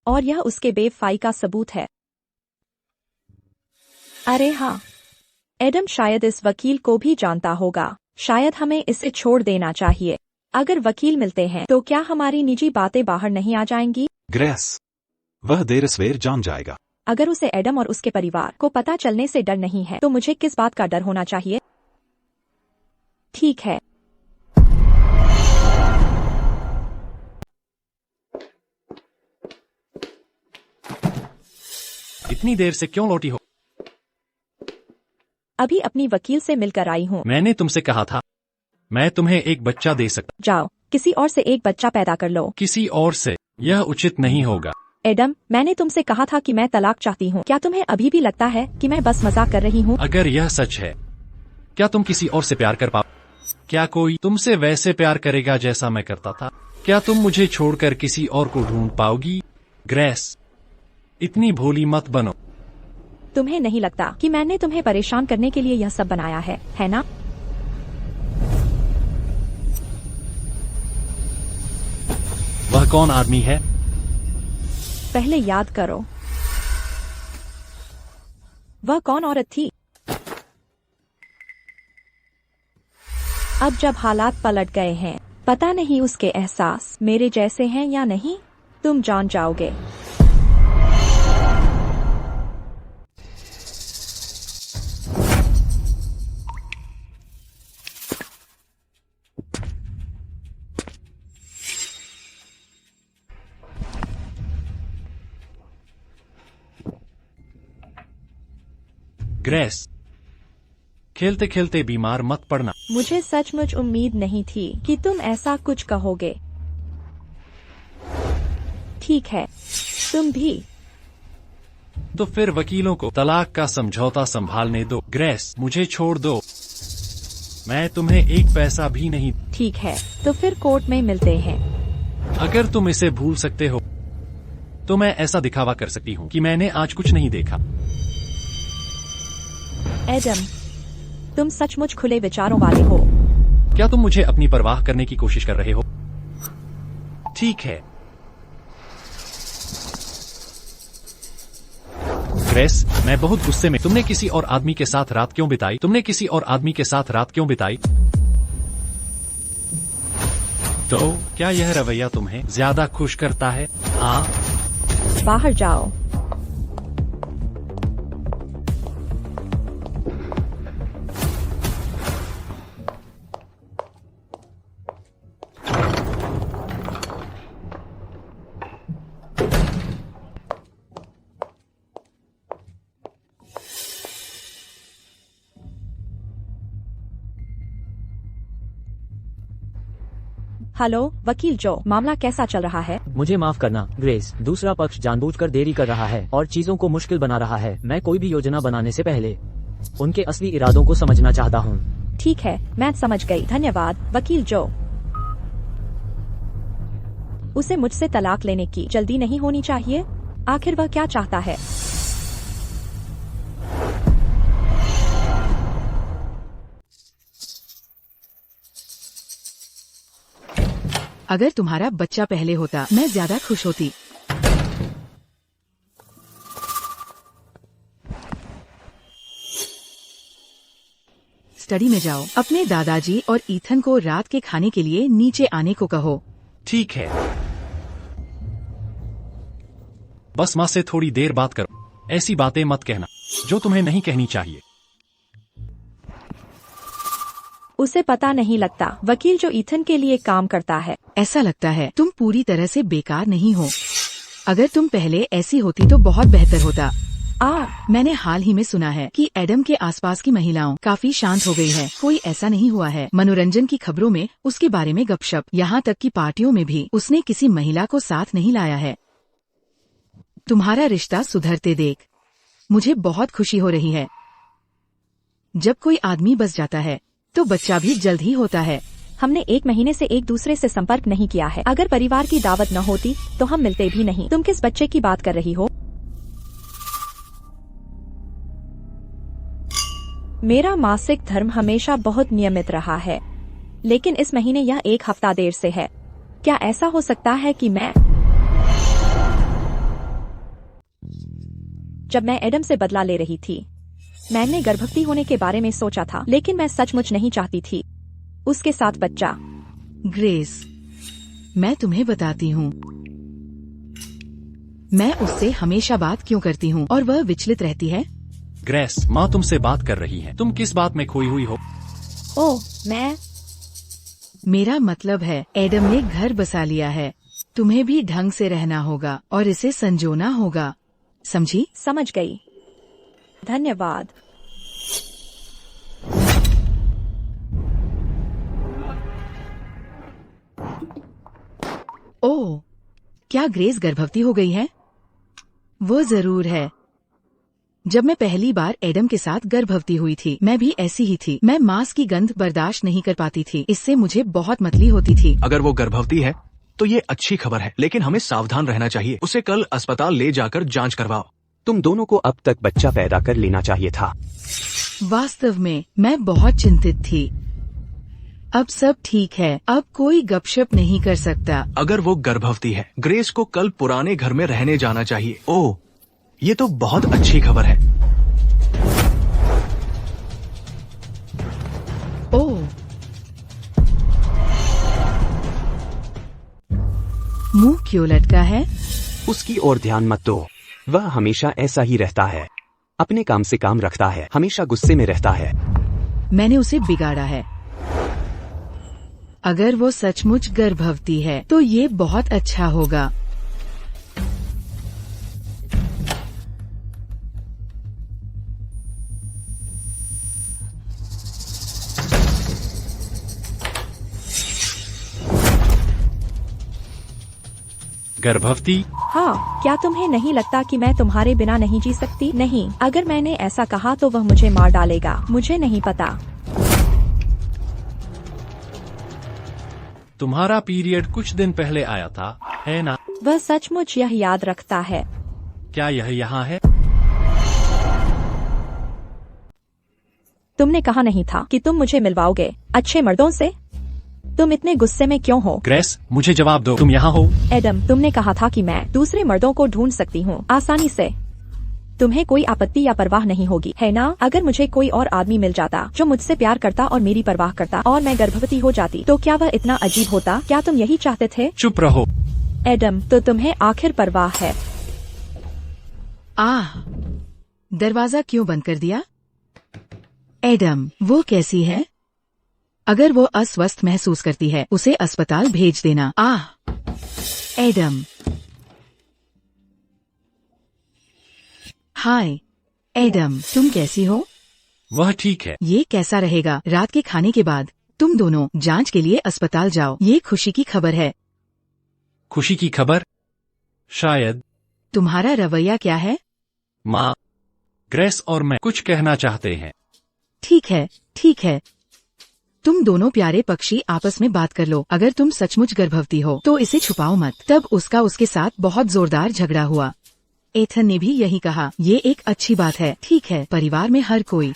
और यह उसके बेवफाई का सबूत है। अरे हाँ, एडम शायद इस वकील को भी जानता होगा। शायद हमें इसे छोड़ देना चाहिए। अगर वकील मिलते हैं तो क्या हमारी निजी बातें बाहर नहीं आ जाएंगी? ग्रेस, वह देर सवेर जान जाएगा। अगर उसे एडम और उसके परिवार को पता चलने से डर नहीं है तो मुझे किस बात का डर होना चाहिए? ठीक है। इतनी देर से क्यों लौटी हो? अभी अपनी वकील से मिलकर आई हूँ। मैंने तुमसे कहा था मैं तुम्हें एक बच्चा दे सकता। जाओ किसी और से एक बच्चा पैदा कर लो। किसी और से? यह उचित नहीं होगा। एडम, मैंने तुमसे कहा था कि मैं तलाक चाहती हूँ। क्या तुम्हें अभी भी लगता है कि मैं बस मजाक कर रही हूँ? अगर यह सच है, क्या तुम किसी और से प्यार कर पाओ? क्या कोई तुमसे वैसे प्यार करेगा जैसा मैं करता था? क्या तुम मुझे छोड़कर किसी और को ढूंढ पाओगी? ग्रेस, इतनी भोली मत बनो। तुम्हें नहीं लगता कि मैंने तुम्हें परेशान करने के लिए यह सब बनाया है ना? वह कौन आदमी है? पहले याद करो, वह कौन औरत थी? अब जब हालात पलट गए हैं, पता नहीं उसके एहसास मेरे जैसे हैं या नहीं, तुम जान जाओगे। ग्रेस, खेलते खेलते बीमार मत पड़ना। मुझे सचमुच उम्मीद नहीं थी कि तुम ऐसा कुछ कहोगे। ठीक है, तुम भी। तो फिर वकीलों को तलाक का समझौता संभालने दो। ग्रेस, मुझे छोड़ दो, मैं तुम्हें एक पैसा भी नहीं। ठीक है, तो फिर कोर्ट में मिलते हैं। अगर तुम इसे भूल सकते हो तो मैं ऐसा दिखावा कर सकती हूँ कि मैंने आज कुछ नहीं देखा। एडम, तुम सचमुच खुले विचारों वाले हो। क्या तुम मुझे अपनी परवाह करने की कोशिश कर रहे हो? ठीक है ग्रेस, मैं बहुत गुस्से में। तुमने किसी और आदमी के साथ रात क्यों बिताई? तुमने किसी और आदमी के साथ रात क्यों बिताई? तो क्या यह रवैया तुम्हें ज्यादा खुश करता है? हाँ, बाहर जाओ। हेलो वकील जो, मामला कैसा चल रहा है? मुझे माफ करना ग्रेस, दूसरा पक्ष जानबूझकर देरी कर रहा है और चीजों को मुश्किल बना रहा है। मैं कोई भी योजना बनाने से पहले उनके असली इरादों को समझना चाहता हूँ। ठीक है, मैं समझ गई। धन्यवाद वकील जो। उसे मुझसे तलाक लेने की जल्दी नहीं होनी चाहिए। आखिर वह क्या चाहता है? अगर तुम्हारा बच्चा पहले होता मैं ज्यादा खुश होती। स्टडी में जाओ। अपने दादाजी और ईथन को रात के खाने के लिए नीचे आने को कहो। ठीक है। बस माँ से थोड़ी देर बात करो। ऐसी बातें मत कहना जो तुम्हें नहीं कहनी चाहिए। उसे पता नहीं लगता वकील जो ईथन के लिए काम करता है। ऐसा लगता है तुम पूरी तरह से बेकार नहीं हो। अगर तुम पहले ऐसी होती तो बहुत बेहतर होता। मैंने हाल ही में सुना है कि एडम के आसपास की महिलाओं काफी शांत हो गई है। कोई ऐसा नहीं हुआ है। मनोरंजन की खबरों में उसके बारे में गपशप, यहाँ तक कि पार्टियों में भी उसने किसी महिला को साथ नहीं लाया है। तुम्हारा रिश्ता सुधरते देख मुझे बहुत खुशी हो रही है। जब कोई आदमी बस जाता है तो बच्चा भी जल्द ही होता है। हमने 1 महीने से एक दूसरे से संपर्क नहीं किया है। अगर परिवार की दावत न होती तो हम मिलते भी नहीं। तुम किस बच्चे की बात कर रही हो? मेरा मासिक धर्म हमेशा बहुत नियमित रहा है, लेकिन इस महीने यह 1 हफ्ता देर से है। क्या ऐसा हो सकता है कि जब मैं एडम से बदला ले रही थी, मैंने गर्भवती होने के बारे में सोचा था, लेकिन मैं सचमुच नहीं चाहती थी उसके साथ बच्चा। ग्रेस, मैं तुम्हें बताती हूँ, मैं उससे हमेशा बात क्यों करती हूँ और वह विचलित रहती है। ग्रेस, माँ तुमसे बात कर रही है। तुम किस बात में खोई हुई हो? ओह, मेरा मतलब है एडम ने घर बसा लिया है। तुम्हें भी ढंग से रहना होगा और इसे संजोना होगा। समझी? समझ गई। धन्यवाद। ओह, क्या ग्रेस गर्भवती हो गई है? वो जरूर है। जब मैं पहली बार एडम के साथ गर्भवती हुई थी, मैं भी ऐसी ही थी। मैं मांस की गंध बर्दाश्त नहीं कर पाती थी, इससे मुझे बहुत मतली होती थी। अगर वो गर्भवती है तो ये अच्छी खबर है, लेकिन हमें सावधान रहना चाहिए। उसे कल अस्पताल ले जाकर जांच करवाओ। तुम दोनों को अब तक बच्चा पैदा कर लेना चाहिए था। वास्तव में मैं बहुत चिंतित थी। अब सब ठीक है, अब कोई गपशप नहीं कर सकता। अगर वो गर्भवती है, ग्रेस को कल पुराने घर में रहने जाना चाहिए। ओह, ये तो बहुत अच्छी खबर है। ओह, मुंह क्यों लटका है? उसकी ओर ध्यान मत दो, वह हमेशा ऐसा ही रहता है। अपने काम से काम रखता है, हमेशा गुस्से में रहता है। मैंने उसे बिगाड़ा है। अगर वो सचमुच गर्भवती है तो ये बहुत अच्छा होगा। गर्भवती? हाँ, क्या तुम्हें नहीं लगता कि मैं तुम्हारे बिना नहीं जी सकती? नहीं, अगर मैंने ऐसा कहा तो वह मुझे मार डालेगा। मुझे नहीं पता। तुम्हारा पीरियड कुछ दिन पहले आया था, है ना? वह सचमुच यह याद रखता है। क्या यह यहाँ है? तुमने कहा नहीं था कि तुम मुझे मिलवाओगे अच्छे मर्दों से? तुम इतने गुस्से में क्यों हो? ग्रेस, मुझे जवाब दो, तुम यहाँ हो? एडम, तुमने कहा था कि मैं दूसरे मर्दों को ढूंढ सकती हूँ आसानी से। तुम्हें कोई आपत्ति या परवाह नहीं होगी, है ना? अगर मुझे कोई और आदमी मिल जाता जो मुझसे प्यार करता और मेरी परवाह करता और मैं गर्भवती हो जाती, तो क्या वह इतना अजीब होता? क्या तुम यही चाहते थे? चुप रहो। एडम, तो तुम्हें आखिर परवाह है? दरवाजा क्यों बंद कर दिया? एडम, वो कैसी है? अगर वो अस्वस्थ महसूस करती है, उसे अस्पताल भेज देना। एडम। हाय एडम, तुम कैसी हो? वह ठीक है। ये कैसा रहेगा? रात के खाने के बाद तुम दोनों जांच के लिए अस्पताल जाओ। ये खुशी की खबर है। खुशी की खबर? शायद। तुम्हारा रवैया क्या है? माँ, ग्रेस और मैं कुछ कहना चाहते हैं। ठीक है, ठीक है। तुम दोनों प्यारे पक्षी आपस में बात कर लो। अगर तुम सचमुच गर्भवती हो तो इसे छुपाओ मत। तब उसका उसके साथ बहुत जोरदार झगड़ा हुआ। एथन ने भी यही कहा। ये एक अच्छी बात है। ठीक है, परिवार में हर कोई।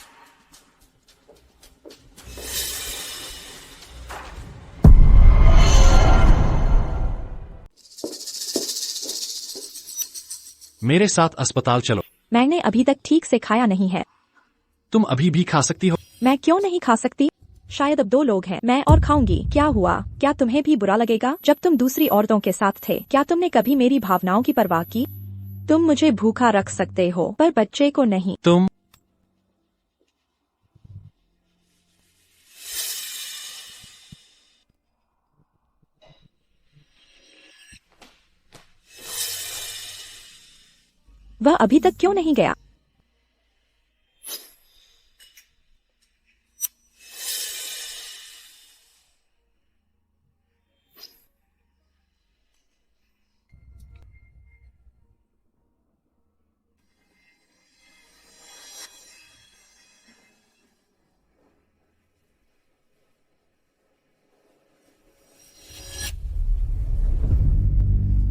मेरे साथ अस्पताल चलो। मैंने अभी तक ठीक से खाया नहीं है। तुम अभी भी खा सकती हो। मैं क्यों नहीं खा सकती? शायद अब 2 लोग हैं, मैं और खाऊंगी। क्या हुआ? क्या तुम्हें भी बुरा लगेगा? जब तुम दूसरी औरतों के साथ थे, क्या तुमने कभी मेरी भावनाओं की परवाह की? तुम मुझे भूखा रख सकते हो, पर बच्चे को नहीं। तुम वह अभी तक क्यों नहीं गया?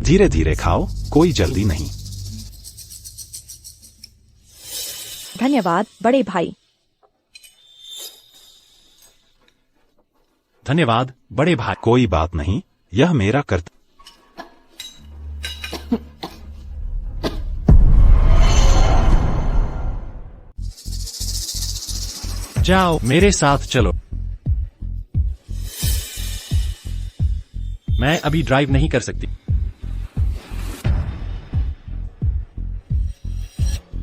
धीरे धीरे खाओ, कोई जल्दी नहीं। धन्यवाद बड़े भाई। धन्यवाद बड़े भाई। कोई बात नहीं, यह मेरा कर्तव्य। जाओ, मेरे साथ चलो। मैं अभी ड्राइव नहीं कर सकती।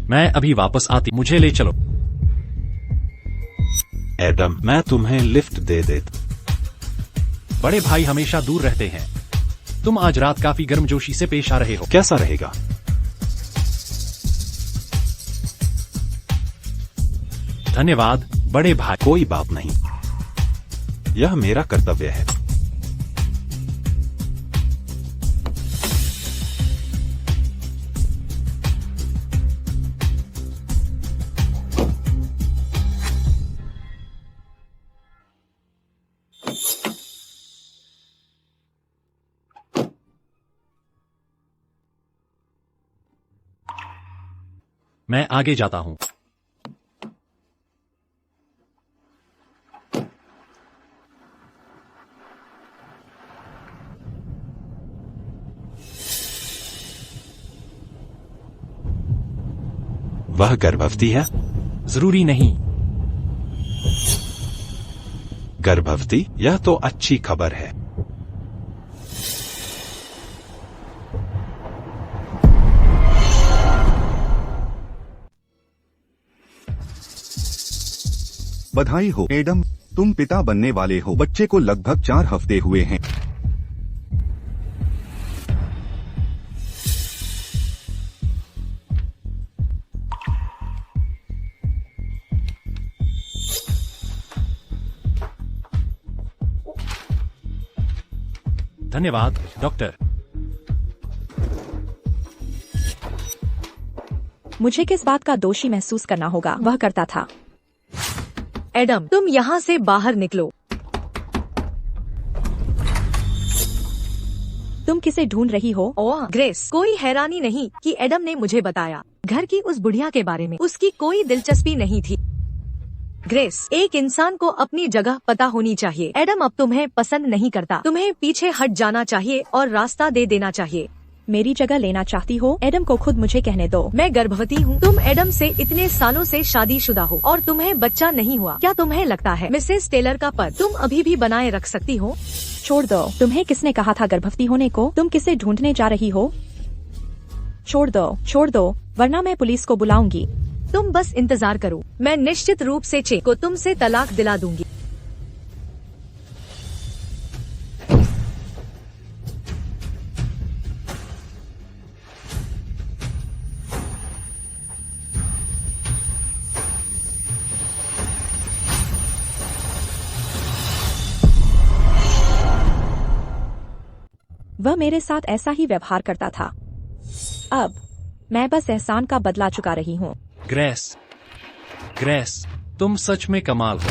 मैं अभी वापस आती, मुझे ले चलो। एडम, मैं तुम्हें लिफ्ट दे देता। बड़े भाई हमेशा दूर रहते हैं। तुम आज रात काफी गर्मजोशी से पेश आ रहे हो। कैसा रहेगा? धन्यवाद बड़े भाई। कोई बात नहीं, यह मेरा कर्तव्य है। मैं आगे जाता हूँ। वह गर्भवती है? जरूरी नहीं। गर्भवती? यह तो अच्छी खबर है। बधाई हो एडम, तुम पिता बनने वाले हो। बच्चे को लगभग 4 हफ्ते हुए हैं। धन्यवाद डॉक्टर। मुझे किस बात का दोषी महसूस करना होगा, वह करता था। एडम, तुम यहाँ से बाहर निकलो। तुम किसे ढूंढ रही हो? ओह ग्रेस, कोई हैरानी नहीं कि एडम ने मुझे बताया घर की उस बुढ़िया के बारे में उसकी कोई दिलचस्पी नहीं थी। ग्रेस, एक इंसान को अपनी जगह पता होनी चाहिए। एडम अब तुम्हें पसंद नहीं करता। तुम्हें पीछे हट जाना चाहिए और रास्ता दे देना चाहिए। मेरी जगह लेना चाहती हो? एडम को खुद मुझे कहने दो। मैं गर्भवती हूँ। तुम एडम से इतने सालों से शादीशुदा हो और तुम्हें बच्चा नहीं हुआ। क्या तुम्हें लगता है मिसेस टेलर का पद तुम अभी भी बनाए रख सकती हो? छोड़ दो। तुम्हें किसने कहा था गर्भवती होने को? तुम किसे ढूंढने जा रही हो? छोड़ दो, वरना मैं पुलिस को बुलाऊंगी। तुम बस इंतजार करो। मैं निश्चित रूप से चे को तुमसे तलाक दिला दूंगी। वह मेरे साथ ऐसा ही व्यवहार करता था। अब मैं बस एहसान का बदला चुका रही हूँ। ग्रेस, तुम सच में कमाल हो।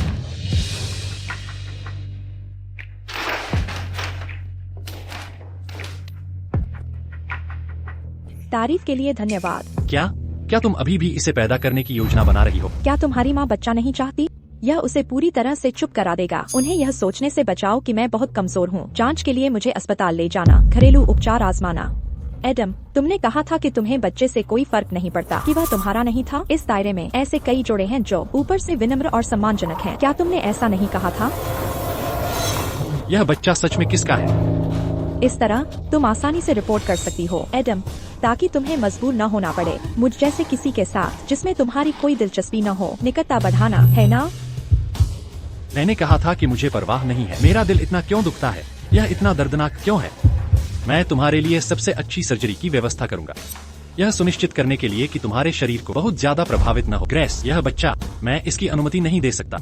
तारीफ के लिए धन्यवाद। क्या तुम अभी भी इसे पैदा करने की योजना बना रही हो? क्या तुम्हारी माँ बच्चा नहीं चाहती? यह उसे पूरी तरह से चुप करा देगा। उन्हें यह सोचने से बचाओ कि मैं बहुत कमजोर हूँ। जांच के लिए मुझे अस्पताल ले जाना, घरेलू उपचार आजमाना। एडम, तुमने कहा था कि तुम्हें बच्चे से कोई फर्क नहीं पड़ता, कि वह तुम्हारा नहीं था। इस दायरे में ऐसे कई जोड़े हैं जो ऊपर से विनम्र और सम्मानजनक हैं। क्या तुमने ऐसा नहीं कहा था? यह बच्चा सच में किसका है? इस तरह तुम आसानी से रिपोर्ट कर सकती हो एडम, ताकि तुम्हें मजबूर न होना पड़े मुझ जैसे किसी के साथ जिसमें तुम्हारी कोई दिलचस्पी न हो। निकटता बढ़ाना है ना? मैंने कहा था कि मुझे परवाह नहीं है। मेरा दिल इतना क्यों दुखता है? यह इतना दर्दनाक क्यों है? मैं तुम्हारे लिए सबसे अच्छी सर्जरी की व्यवस्था करूंगा, यह सुनिश्चित करने के लिए कि तुम्हारे शरीर को बहुत ज्यादा प्रभावित न हो। ग्रेस, यह बच्चा, मैं इसकी अनुमति नहीं दे सकता।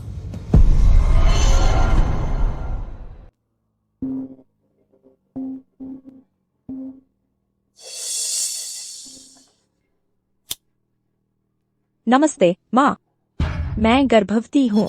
नमस्ते माँ, मैं गर्भवती हूँ।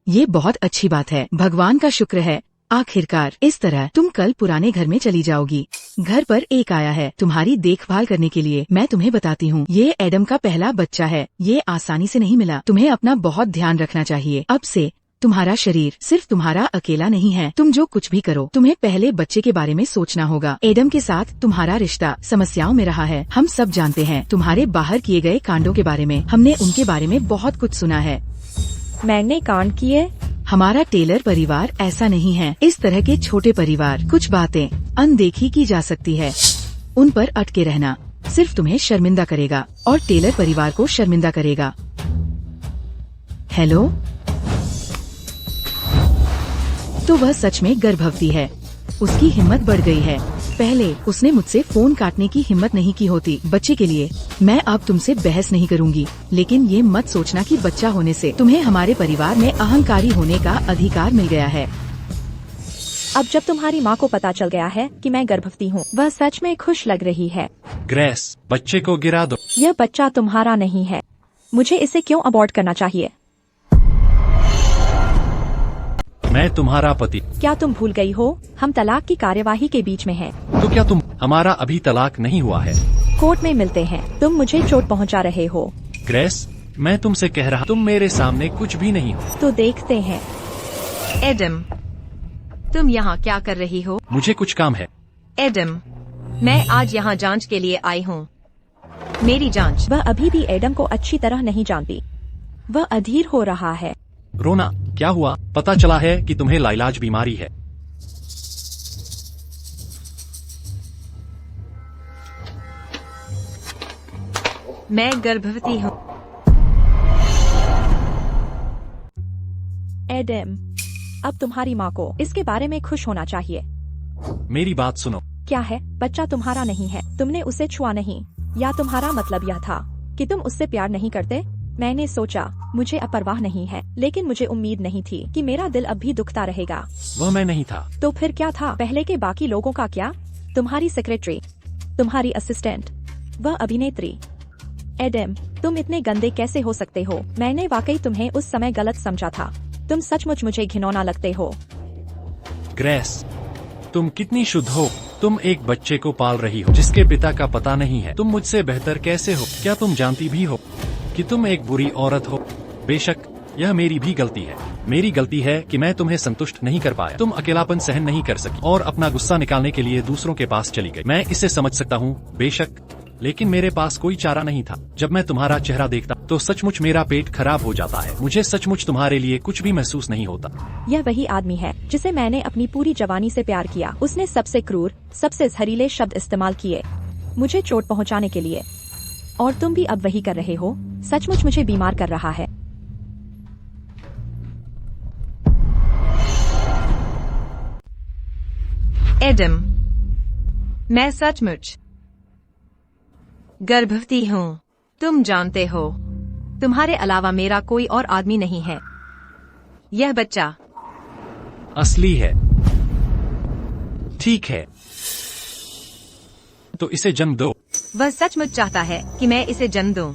ये बहुत अच्छी बात है। भगवान का शुक्र है, आखिरकार। इस तरह तुम कल पुराने घर में चली जाओगी। घर पर एक आया है तुम्हारी देखभाल करने के लिए। मैं तुम्हें बताती हूँ, ये एडम का पहला बच्चा है। ये आसानी से नहीं मिला। तुम्हें अपना बहुत ध्यान रखना चाहिए। अब से तुम्हारा शरीर सिर्फ तुम्हारा अकेला नहीं है। तुम जो कुछ भी करो, तुम्हें पहले बच्चे के बारे में सोचना होगा। एडम के साथ तुम्हारा रिश्ता समस्याओं में रहा है। हम सब जानते हैं तुम्हारे बाहर किए गए कांडों के बारे में। हमने उनके बारे में बहुत कुछ सुना है। मैंने कांड किए? हमारा टेलर परिवार ऐसा नहीं है। इस तरह के छोटे परिवार, कुछ बातें अनदेखी की जा सकती है। उन पर अटके रहना सिर्फ तुम्हें शर्मिंदा करेगा और टेलर परिवार को शर्मिंदा करेगा। हेलो, तो वह सच में गर्भवती है। उसकी हिम्मत बढ़ गई है। पहले उसने मुझसे फोन काटने की हिम्मत नहीं की होती बच्चे के लिए। मैं अब तुमसे बहस नहीं करूंगी, लेकिन ये मत सोचना कि बच्चा होने से तुम्हें हमारे परिवार में अहंकारी होने का अधिकार मिल गया है। अब जब तुम्हारी माँ को पता चल गया है कि मैं गर्भवती हूँ, वह सच में खुश लग रही है। ग्रेस, बच्चे को गिरा दो। यह बच्चा तुम्हारा नहीं है। मुझे इसे क्यों अबॉर्ट करना चाहिए? मैं तुम्हारा पति। क्या तुम भूल गई हो, हम तलाक की कार्यवाही के बीच में हैं। तो क्या तुम हमारा अभी तलाक नहीं हुआ है? कोर्ट में मिलते हैं। तुम मुझे चोट पहुंचा रहे हो। ग्रेस, मैं तुमसे कह रहा, तुम मेरे सामने कुछ भी नहीं हो। तो देखते हैं। एडम, तुम यहाँ क्या कर रही हो? मुझे कुछ काम है। एडम, मैं आज यहाँ जांच के लिए आई हूँ। मेरी जांच। वह अभी भी एडम को अच्छी तरह नहीं जानती। वह अधीर हो रहा है। रोना, क्या हुआ? पता चला है कि तुम्हें लाइलाज बीमारी है। मैं गर्भवती हूँ। एडम, अब तुम्हारी माँ को इसके बारे में खुश होना चाहिए। मेरी बात सुनो। क्या है? बच्चा तुम्हारा नहीं है। तुमने उसे छुआ नहीं, या तुम्हारा मतलब यह था कि तुम उससे प्यार नहीं करते? मैंने सोचा मुझे अपरवाह नहीं है, लेकिन मुझे उम्मीद नहीं थी कि मेरा दिल अब भी दुखता रहेगा। वह मैं नहीं था। तो फिर क्या था? पहले के बाकी लोगों का क्या? तुम्हारी सेक्रेटरी, तुम्हारी असिस्टेंट, वह अभिनेत्री। एडम, तुम इतने गंदे कैसे हो सकते हो? मैंने वाकई तुम्हें उस समय गलत समझा था। तुम सचमुच मुझे घिनौना लगते हो। ग्रेस, तुम कितनी शुद्ध हो। तुम एक बच्चे को पाल रही हो जिसके पिता का पता नहीं है। तुम मुझसे बेहतर कैसे हो? क्या तुम जानती भी हो कि तुम एक बुरी औरत हो? बेशक यह मेरी भी गलती है। मेरी गलती है कि मैं तुम्हें संतुष्ट नहीं कर पाया। तुम अकेलापन सहन नहीं कर सकी और अपना गुस्सा निकालने के लिए दूसरों के पास चली गई। मैं इसे समझ सकता हूँ, बेशक, लेकिन मेरे पास कोई चारा नहीं था। जब मैं तुम्हारा चेहरा देखता तो सचमुच मेरा पेट खराब हो जाता है। मुझे सचमुच तुम्हारे लिए कुछ भी महसूस नहीं होता। यह वही आदमी है जिसे मैंने अपनी पूरी जवानी से प्यार किया। उसने सबसे क्रूर, सबसे जहरीले शब्द इस्तेमाल किए मुझे चोट पहुंचाने के लिए, और तुम भी अब वही कर रहे हो। सचमुच मुझे बीमार कर रहा है। एडम, मैं सचमुच गर्भवती हूँ। तुम जानते हो, तुम्हारे अलावा मेरा कोई और आदमी नहीं है। यह बच्चा असली है। ठीक है, तो इसे जन्म दो। वह सचमुच चाहता है कि मैं इसे जन्म दूं,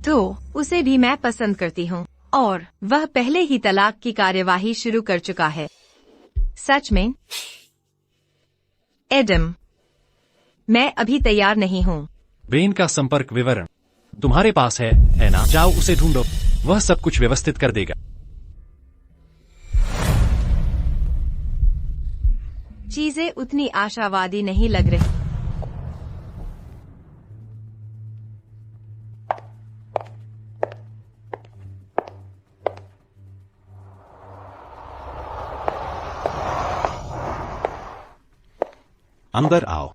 तो उसे भी मैं पसंद करती हूँ, और वह पहले ही तलाक की कार्यवाही शुरू कर चुका है। सच में एडम, मैं अभी तैयार नहीं हूँ। बेन का संपर्क विवरण तुम्हारे पास है ना? जाओ उसे ढूंढो, वह सब कुछ व्यवस्थित कर देगा। चीजें उतनी आशावादी नहीं लग रही। अंदर आओ।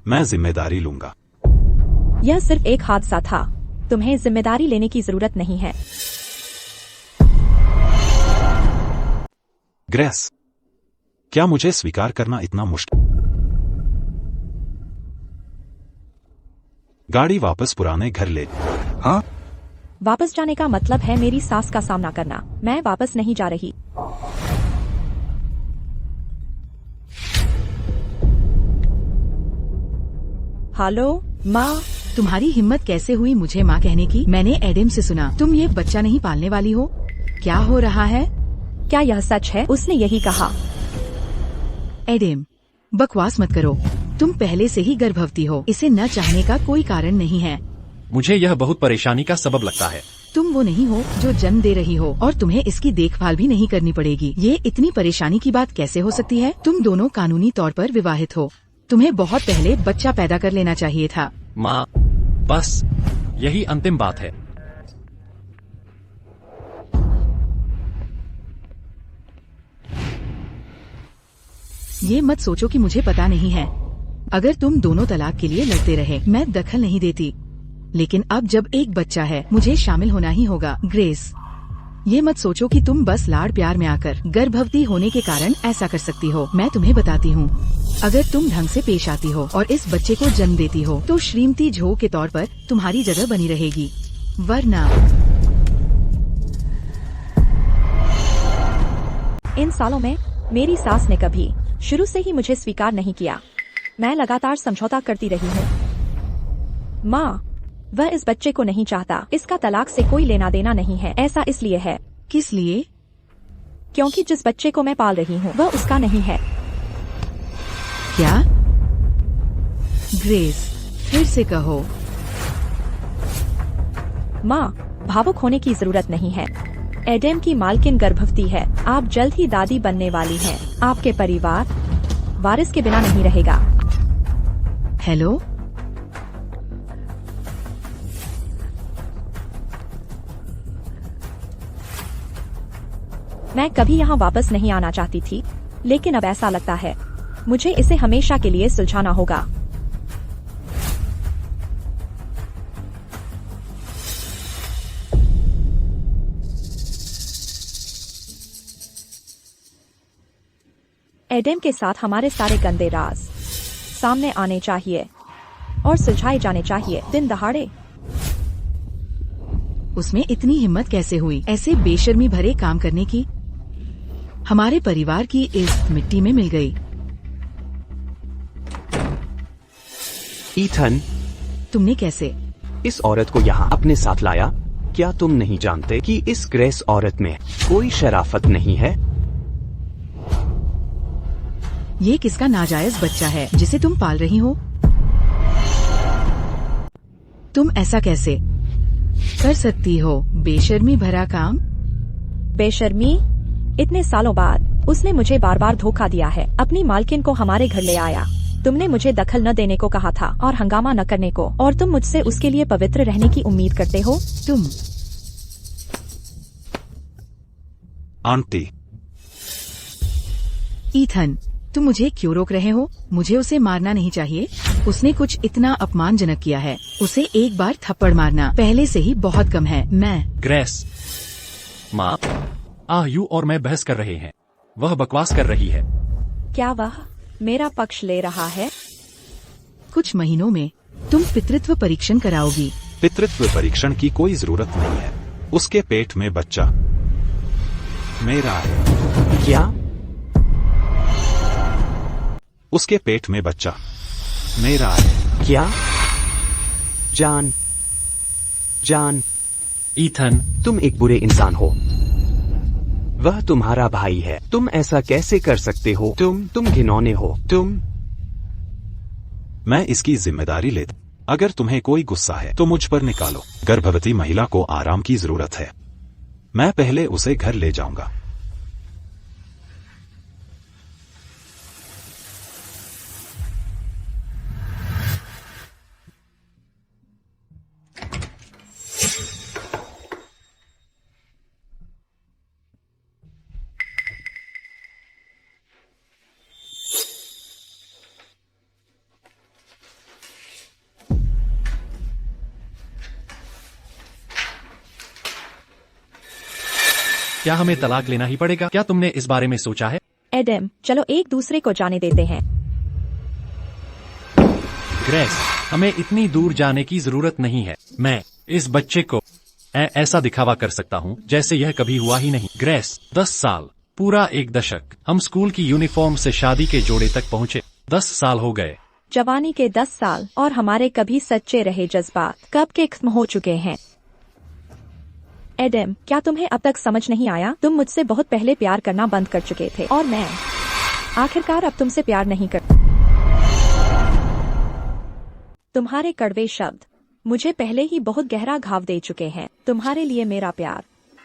मैं जिम्मेदारी लूंगा। यह सिर्फ एक हादसा था। तुम्हें जिम्मेदारी लेने की जरूरत नहीं है। ग्रेस, क्या मुझे स्वीकार करना इतना मुश्किल? गाड़ी वापस पुराने घर ले। हाँ, वापस जाने का मतलब है मेरी सास का सामना करना। मैं वापस नहीं जा रही। हेलो माँ। तुम्हारी हिम्मत कैसे हुई मुझे माँ कहने की? मैंने एडम से सुना तुम ये बच्चा नहीं पालने वाली हो। क्या हो रहा है? क्या यह सच है? उसने यही कहा। एडम, बकवास मत करो। तुम पहले से ही गर्भवती हो। इसे न चाहने का कोई कारण नहीं है। मुझे यह बहुत परेशानी का सबब लगता है। तुम वो नहीं हो जो जन्म दे रही हो, और तुम्हें इसकी देखभाल भी नहीं करनी पड़ेगी। ये इतनी परेशानी की बात कैसे हो सकती है? तुम दोनों कानूनी तौर पर विवाहित हो। तुम्हें बहुत पहले बच्चा पैदा कर लेना चाहिए था। माँ, बस यही अंतिम बात है। ये मत सोचो कि मुझे पता नहीं है। अगर तुम दोनों तलाक के लिए लड़ते रहे मैं दखल नहीं देती, लेकिन अब जब एक बच्चा है मुझे शामिल होना ही होगा। ग्रेस, ये मत सोचो कि तुम बस लाड़ प्यार में आकर गर्भवती होने के कारण ऐसा कर सकती हो। मैं तुम्हें बताती हूँ, अगर तुम ढंग से पेश आती हो और इस बच्चे को जन्म देती हो तो श्रीमती झो के तौर पर तुम्हारी जगह बनी रहेगी, वरना इन सालों में मेरी सास ने कभी शुरू से ही मुझे स्वीकार नहीं किया। मैं लगातार समझौता करती रही हूँ। माँ, वह इस बच्चे को नहीं चाहता। इसका तलाक से कोई लेना देना नहीं है। ऐसा इसलिए है। किस लिए? क्योंकि जिस बच्चे को मैं पाल रही हूँ वह उसका नहीं है। क्या? ग्रेस, फिर से कहो। माँ, भावुक होने की जरूरत नहीं है। एडम की मालकिन गर्भवती है। आप जल्द ही दादी बनने वाली हैं। आपके परिवार वारिस के बिना नहीं रहेगा। हेलो, मैं कभी यहाँ वापस नहीं आना चाहती थी, लेकिन अब ऐसा लगता है मुझे इसे हमेशा के लिए सुलझाना होगा। एडम के साथ हमारे सारे गंदे राज सामने आने चाहिए और सुलझाए जाने चाहिए दिन दहाड़े। उसमें इतनी हिम्मत कैसे हुई ऐसे बेशर्मी भरे काम करने की? हमारे परिवार की इस मिट्टी में मिल गई। ईथन, तुमने कैसे इस औरत को यहाँ अपने साथ लाया? क्या तुम नहीं जानते कि इस ग्रेस औरत में कोई शराफत नहीं है? ये किसका नाजायज बच्चा है जिसे तुम पाल रही हो? तुम ऐसा कैसे कर सकती हो? बेशर्मी भरा काम। बेशर्मी? इतने सालों बाद उसने मुझे बार बार धोखा दिया है। अपनी मालकिन को हमारे घर ले आया। तुमने मुझे दखल न देने को कहा था और हंगामा न करने को, और तुम मुझसे उसके लिए पवित्र रहने की उम्मीद करते हो? तुम आंटी, ईथन, तुम मुझे क्यों रोक रहे हो? मुझे उसे मारना नहीं चाहिए। उसने कुछ इतना अपमानजनक किया है। उसे एक बार थप्पड़ मारना पहले से ही बहुत कम है। मैं ग्रेस, माँ, यू और मैं बहस कर रहे हैं। वह बकवास कर रही है। क्या वह मेरा पक्ष ले रहा है? कुछ महीनों में तुम पितृत्व परीक्षण कराओगी। पितृत्व परीक्षण की कोई जरूरत नहीं है। उसके पेट में बच्चा मेरा है। क्या? उसके पेट में बच्चा मेरा है। क्या? जान, ईथन, तुम एक बुरे इंसान हो। वह तुम्हारा भाई है। तुम ऐसा कैसे कर सकते हो? तुम घिनौने हो। मैं इसकी जिम्मेदारी लेता। अगर तुम्हें कोई गुस्सा है तो मुझ पर निकालो। गर्भवती महिला को आराम की जरूरत है। मैं पहले उसे घर ले जाऊंगा। क्या हमें तलाक लेना ही पड़ेगा? क्या तुमने इस बारे में सोचा है? एडम, चलो एक दूसरे को जाने देते हैं। ग्रेस, हमें इतनी दूर जाने की जरूरत नहीं है। मैं इस बच्चे को ऐसा दिखावा कर सकता हूँ जैसे यह कभी हुआ ही नहीं। ग्रेस, 10 साल, पूरा एक दशक। हम स्कूल की यूनिफॉर्म से शादी के जोड़े तक पहुँचे। 10 साल हो गए। जवानी के 10 साल और हमारे कभी सच्चे रहे जज्बात कब के खत्म हो चुके हैं। एडम, क्या तुम्हें अब तक समझ नहीं आया? तुम मुझसे बहुत पहले प्यार करना बंद कर चुके थे और मैं आखिरकार अब तुमसे प्यार नहीं करता। तुम्हारे कड़वे शब्द मुझे पहले ही बहुत गहरा घाव दे चुके हैं। तुम्हारे लिए मेरा प्यार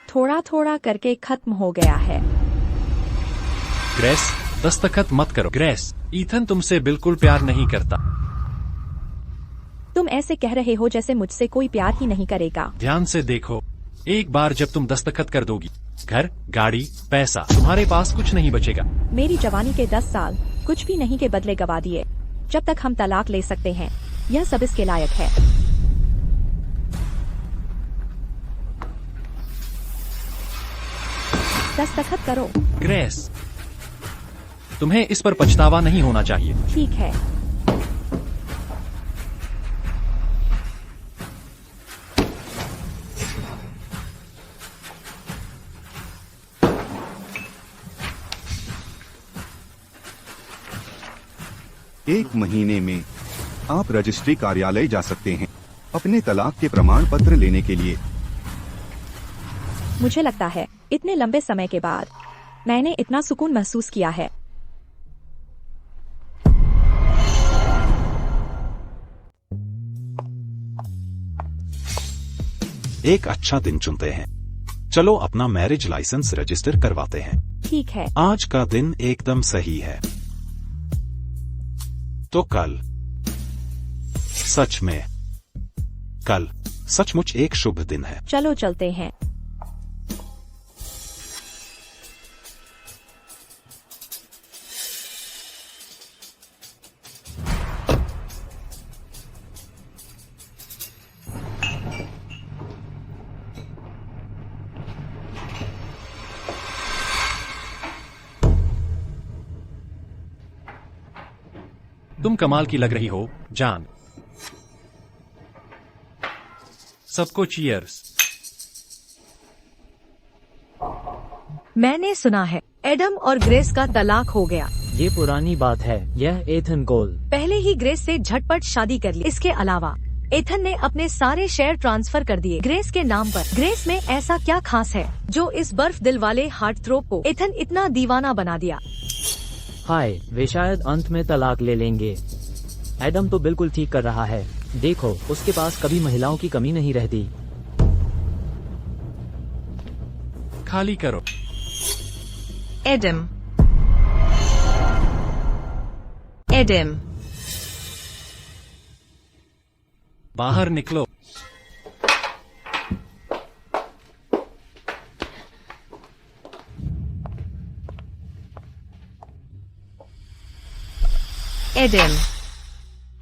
थोड़ा थोड़ा करके खत्म हो गया है। ग्रेस, दस्तखत मत करो। ग्रेस, ईथन तुमसे बिल्कुल प्यार नहीं करता। तुम ऐसे कह रहे हो जैसे मुझसे कोई प्यार ही नहीं करेगा। ध्यान से देखो, एक बार जब तुम दस्तखत कर दोगी, घर, गाड़ी, पैसा, तुम्हारे पास कुछ नहीं बचेगा। मेरी जवानी के 10 साल कुछ भी नहीं के बदले गवा दिए। जब तक हम तलाक ले सकते हैं, यह सब इसके लायक है। दस्तखत करो। ग्रेस, तुम्हें इस पर पछतावा नहीं होना चाहिए। ठीक है। एक महीने में आप रजिस्ट्री कार्यालय जा सकते हैं अपने तलाक के प्रमाण पत्र लेने के लिए। मुझे लगता है इतने लंबे समय के बाद मैंने इतना सुकून महसूस किया है। एक अच्छा दिन चुनते हैं। चलो अपना मैरिज लाइसेंस रजिस्टर करवाते हैं। ठीक है। आज का दिन एकदम सही है। तो कल, सच में कल सचमुच एक शुभ दिन है। चलो चलते हैं। तुम कमाल की लग रही हो, जान। सबको चीयर्स। मैंने सुना है एडम और ग्रेस का तलाक हो गया। ये पुरानी बात है। यह एथन कोल पहले ही ग्रेस से झटपट शादी कर ली। इसके अलावा एथन ने अपने सारे शेयर ट्रांसफर कर दिए ग्रेस के नाम पर। ग्रेस में ऐसा क्या खास है जो इस बर्फ दिल वाले हार्ट थ्रोब को एथन इतना दीवाना बना दिया? हाय, वे शायद अंत में तलाक ले लेंगे। एडम तो बिल्कुल ठीक कर रहा है। देखो, उसके पास कभी महिलाओं की कमी नहीं रहती। खाली करो। एडम, एडम, बाहर निकलो। एडम,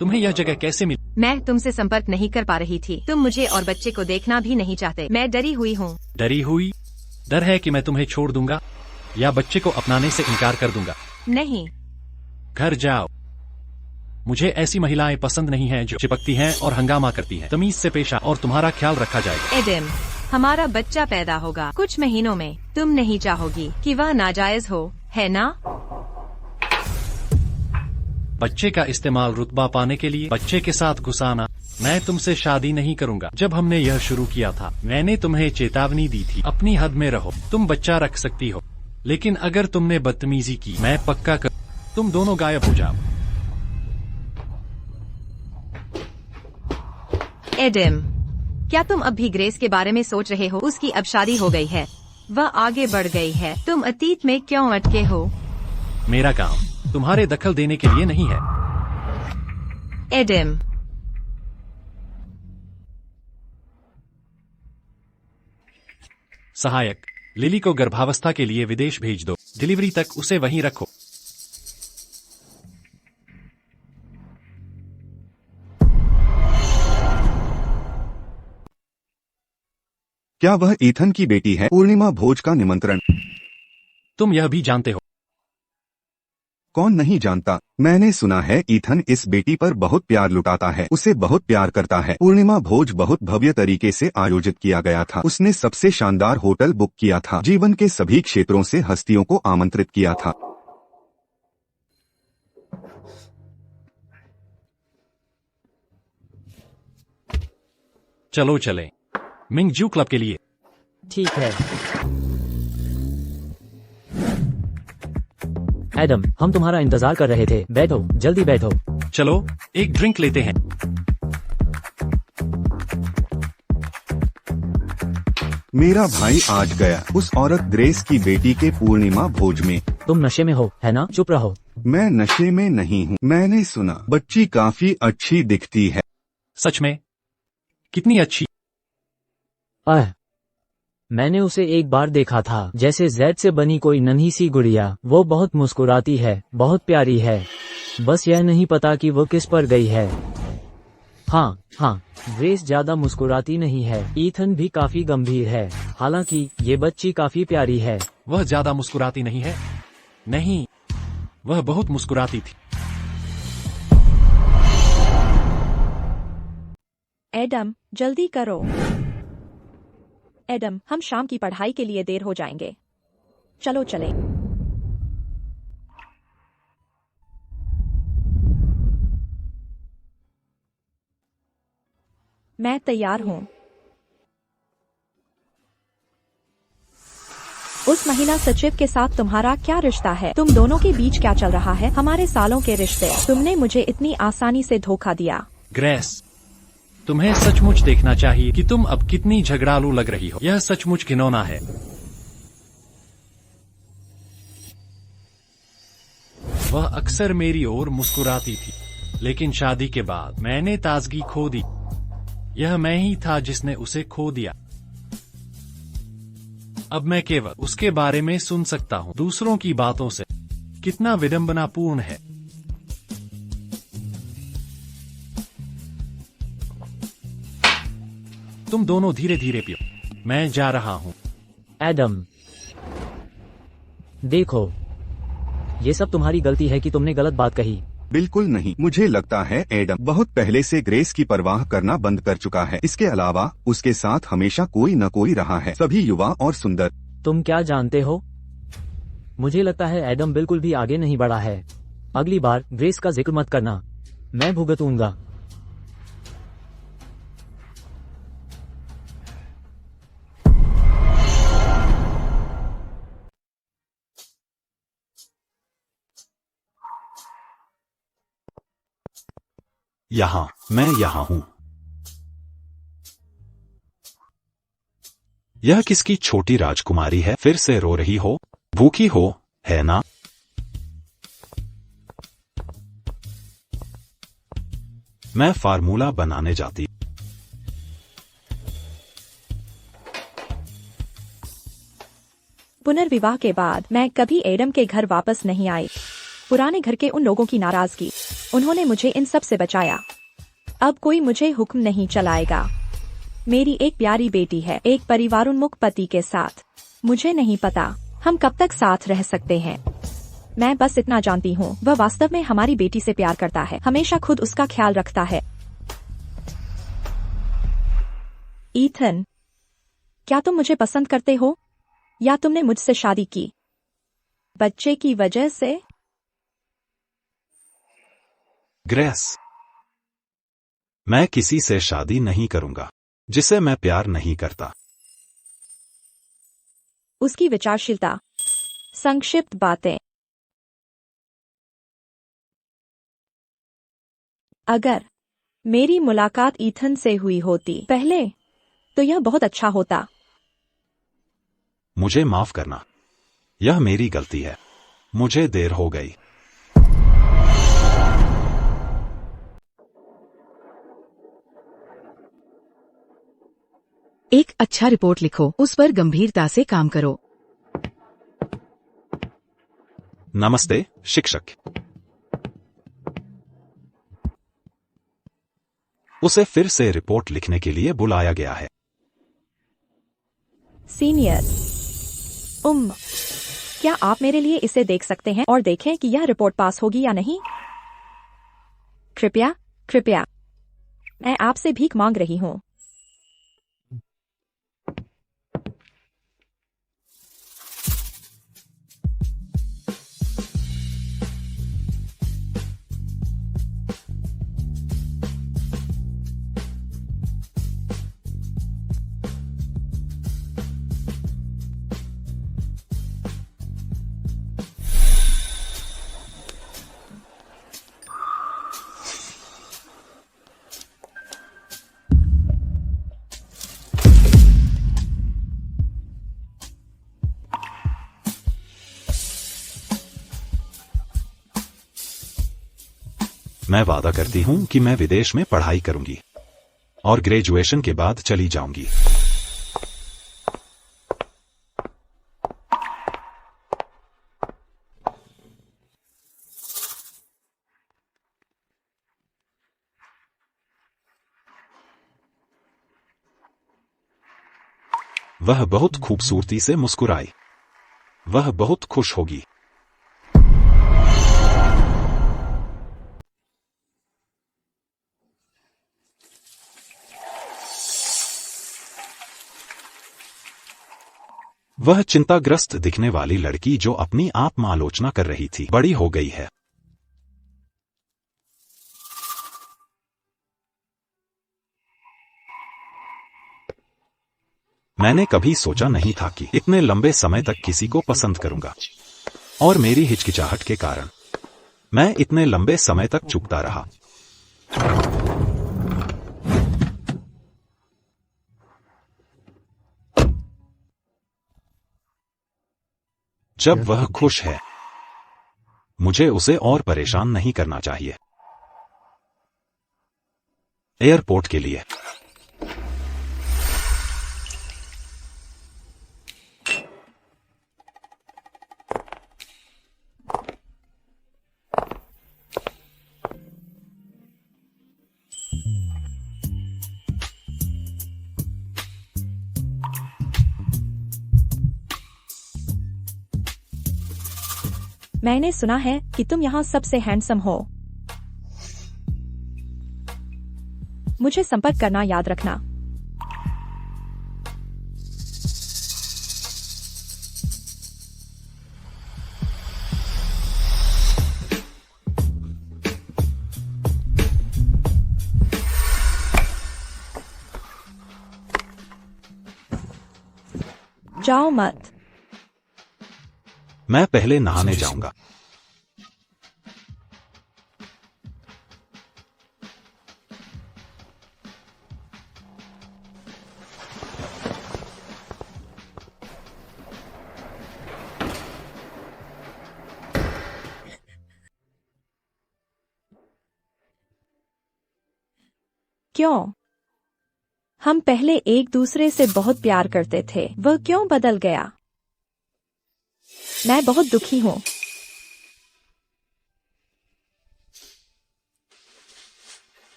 तुम्हें यह जगह कैसे मिली? मैं तुमसे संपर्क नहीं कर पा रही थी। तुम मुझे और बच्चे को देखना भी नहीं चाहते। मैं डरी हुई हूँ। डरी हुई? डर है कि मैं तुम्हें छोड़ दूंगा या बच्चे को अपनाने से इनकार कर दूंगा। नहीं। घर जाओ। मुझे ऐसी महिलाएं पसंद नहीं हैं जो चिपकती हैं और हंगामा करती हैं। तमीज से पेशा और तुम्हारा ख्याल रखा जाएगा। एडम, हमारा बच्चा पैदा होगा कुछ महीनों में। तुम नहीं चाहोगी कि वह नाजायज हो, है ना? बच्चे का इस्तेमाल रुतबा पाने के लिए बच्चे के साथ घुसाना। मैं तुमसे शादी नहीं करूंगा। जब हमने यह शुरू किया था, मैंने तुम्हें चेतावनी दी थी, अपनी हद में रहो। तुम बच्चा रख सकती हो, लेकिन अगर तुमने बदतमीजी की, मैं पक्का कर तुम दोनों गायब हो जाओ। एडम, क्या तुम अब भी ग्रेस के बारे में सोच रहे हो? उसकी अब शादी हो गई है, वह आगे बढ़ गई है। तुम अतीत में क्यों अटके हो? मेरा काम तुम्हारे दखल देने के लिए नहीं है। एडम, सहायक, लिली को गर्भावस्था के लिए विदेश भेज दो। डिलीवरी तक उसे वहीं रखो। क्या वह ईथन की बेटी है? पूर्णिमा भोज का निमंत्रण। तुम यह भी जानते हो? कौन नहीं जानता। मैंने सुना है ईथन इस बेटी पर बहुत प्यार लुटाता है, उसे बहुत प्यार करता है। पूर्णिमा भोज बहुत भव्य तरीके से आयोजित किया गया था। उसने सबसे शानदार होटल बुक किया था, जीवन के सभी क्षेत्रों से हस्तियों को आमंत्रित किया था। चलो चलें मिंगजू क्लब के लिए। ठीक है। एडम, हम तुम्हारा इंतजार कर रहे थे। बैठो, जल्दी बैठो। चलो एक ड्रिंक लेते हैं। मेरा भाई आज गया उस औरत ग्रेस की बेटी के पूर्णिमा भोज में। तुम नशे में हो, है ना? चुप रहो। मैं नशे में नहीं हूँ। मैंने सुना बच्ची काफी अच्छी दिखती है। सच में? कितनी अच्छी? मैंने उसे एक बार देखा था, जैसे जेड से बनी कोई नन्ही सी गुड़िया। वो बहुत मुस्कुराती है, बहुत प्यारी है। बस यह नहीं पता कि वो किस पर गई है। हाँ, ग्रेस ज्यादा मुस्कुराती नहीं है। ईथन भी काफी गंभीर है, हालांकि ये बच्ची काफी प्यारी है। वह ज्यादा मुस्कुराती नहीं है। नहीं, वह बहुत मुस्कुराती थी। एडम, जल्दी करो। एडम, हम शाम की पढ़ाई के लिए देर हो जाएंगे। चलो चले। मैं तैयार हूं। उस महिला सचिव के साथ तुम्हारा क्या रिश्ता है? तुम दोनों के बीच क्या चल रहा है? हमारे सालों के रिश्ते। तुमने मुझे इतनी आसानी से धोखा दिया। ग्रेस, तुम्हें सचमुच देखना चाहिए कि तुम अब कितनी झगड़ालू लग रही हो। यह सचमुच घिनौना है। वह अक्सर मेरी ओर मुस्कुराती थी, लेकिन शादी के बाद मैंने ताजगी खो दी। यह मैं ही था जिसने उसे खो दिया। अब मैं केवल उसके बारे में सुन सकता हूँ, दूसरों की बातों से। कितना विडंबनापूर्ण है। तुम दोनों धीरे धीरे पियो, मैं जा रहा हूँ। एडम, देखो, ये सब तुम्हारी गलती है कि तुमने गलत बात कही। बिल्कुल नहीं, मुझे लगता है एडम बहुत पहले से ग्रेस की परवाह करना बंद कर चुका है। इसके अलावा उसके साथ हमेशा कोई न कोई रहा है, सभी युवा और सुंदर। तुम क्या जानते हो? मुझे लगता है एडम बिल्कुल भी आगे नहीं बढ़ा है। अगली बार ग्रेस का जिक्र मत करना, मैं भुगतूंगा। मैं यहाँ हूँ। यह किसकी छोटी राजकुमारी है? फिर से रो रही हो? भूखी हो, है ना? मैं फार्मूला बनाने जाती। पुनर्विवाह के बाद मैं कभी एडम के घर वापस नहीं आई। पुराने घर के उन लोगों की नाराजगी, उन्होंने मुझे इन सब से बचाया। अब कोई मुझे हुक्म नहीं चलाएगा। मेरी एक प्यारी बेटी है, एक परिवारोन्मुख पति के साथ। मुझे नहीं पता हम कब तक साथ रह सकते हैं। मैं बस इतना जानती हूँ, वह वास्तव में हमारी बेटी से प्यार करता है, हमेशा खुद उसका ख्याल रखता है। ईथन, क्या तुम मुझे पसंद करते हो या तुमने मुझसे शादी की बच्चे की वजह से? ग्रेस, मैं किसी से शादी नहीं करूंगा जिसे मैं प्यार नहीं करता। उसकी विचारशीलता, संक्षिप्त बातें। अगर मेरी मुलाकात ईथन से हुई होती पहले, तो यह बहुत अच्छा होता। मुझे माफ करना, यह मेरी गलती है। मुझे देर हो गई। एक अच्छा रिपोर्ट लिखो, उस पर गंभीरता से काम करो। नमस्ते शिक्षक। उसे फिर से रिपोर्ट लिखने के लिए बुलाया गया है। सीनियर, क्या आप मेरे लिए इसे देख सकते हैं और देखें कि यह रिपोर्ट पास होगी या नहीं? कृपया, मैं आपसे भीख मांग रही हूँ। मैं वादा करती हूँ कि मैं विदेश में पढ़ाई करूंगी और ग्रेजुएशन के बाद चली जाऊंगी। वह बहुत खूबसूरती से मुस्कुराई। वह बहुत खुश होगी। वह चिंताग्रस्त दिखने वाली लड़की जो अपनी आत्मालोचना कर रही थी बड़ी हो गई है। मैंने कभी सोचा नहीं था कि इतने लंबे समय तक किसी को पसंद करूंगा, और मेरी हिचकिचाहट के कारण मैं इतने लंबे समय तक चुपता रहा। जब वह खुश है, मुझे उसे और परेशान नहीं करना चाहिए। एयरपोर्ट के लिए मैंने सुना है कि तुम यहाँ सबसे हैंडसम हो। मुझे संपर्क करना याद रखना। जाओ मत। मैं पहले नहाने जाऊंगा। क्यों? हम पहले एक दूसरे से बहुत प्यार करते थे, वह क्यों बदल गया? मैं बहुत दुखी हूं।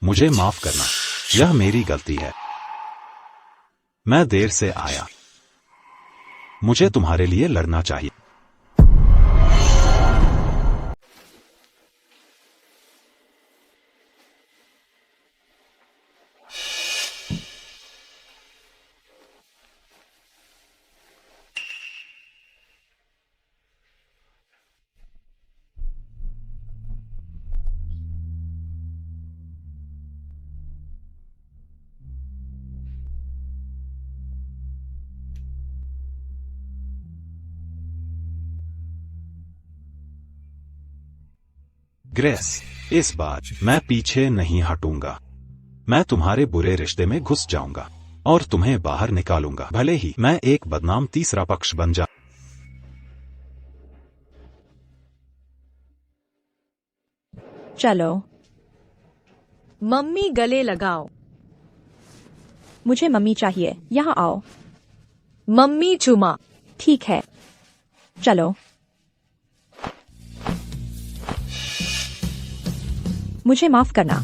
मुझे माफ करना, यह मेरी गलती है। मैं देर से आया। मुझे तुम्हारे लिए लड़ना चाहिए। ग्रेस, इस बार मैं पीछे नहीं हटूंगा। मैं तुम्हारे बुरे रिश्ते में घुस जाऊंगा और तुम्हें बाहर निकालूंगा, भले ही मैं एक बदनाम तीसरा पक्ष बन जा। चलो। मम्मी गले लगाओ। मुझे मम्मी चाहिए, यहाँ आओ। मम्मी चुमा। ठीक है, चलो। मुझे माफ करना।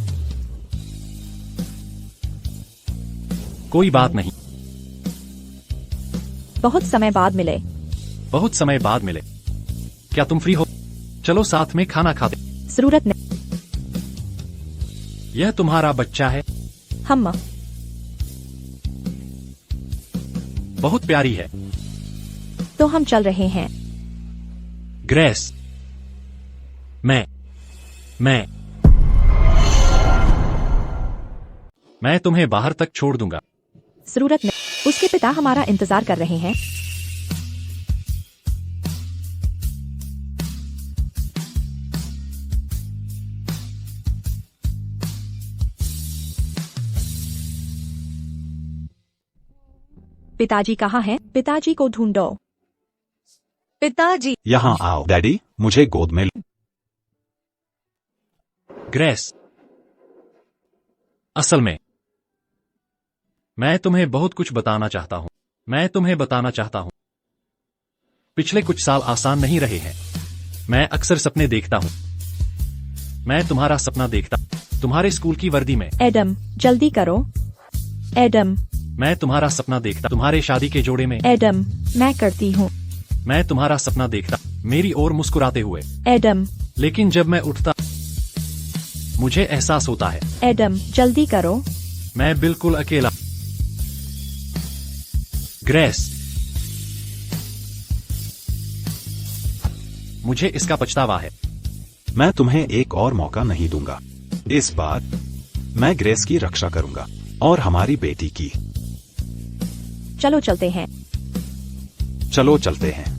कोई बात नहीं। बहुत समय बाद मिले। बहुत समय बाद मिले। क्या तुम फ्री हो? चलो साथ में खाना खाते। जरूरत नहीं। यह तुम्हारा बच्चा है? हम बहुत प्यारी है। तो हम चल रहे हैं। ग्रेस, मैं तुम्हें बाहर तक छोड़ दूंगा। जरूरत नहीं। उसके पिता हमारा इंतजार कर रहे हैं। पिताजी कहाँ हैं? पिताजी को ढूंढो। पिताजी। यहाँ आओ डैडी, मुझे गोद में लो। ग्रेस, असल में मैं तुम्हें बहुत कुछ बताना चाहता हूं। मैं तुम्हें बताना चाहता हूं। पिछले कुछ साल आसान नहीं रहे हैं। मैं अक्सर सपने देखता हूं। मैं तुम्हारा सपना देखता। तुम्हारे स्कूल की वर्दी में। एडम, जल्दी करो। एडम, मैं तुम्हारा सपना देखता तुम्हारे शादी के जोड़े में। एडम, मैं करती हूँ। मैं तुम्हारा सपना देखता मेरी ओर मुस्कुराते हुए। एडम, लेकिन जब मैं उठता मुझे एहसास होता है एडम, जल्दी करो। मैं बिल्कुल अकेला। ग्रेस, मुझे इसका पछतावा है। मैं तुम्हें एक और मौका नहीं दूंगा। इस बार मैं ग्रेस की रक्षा करूंगा और हमारी बेटी की। चलो चलते हैं। चलो चलते हैं।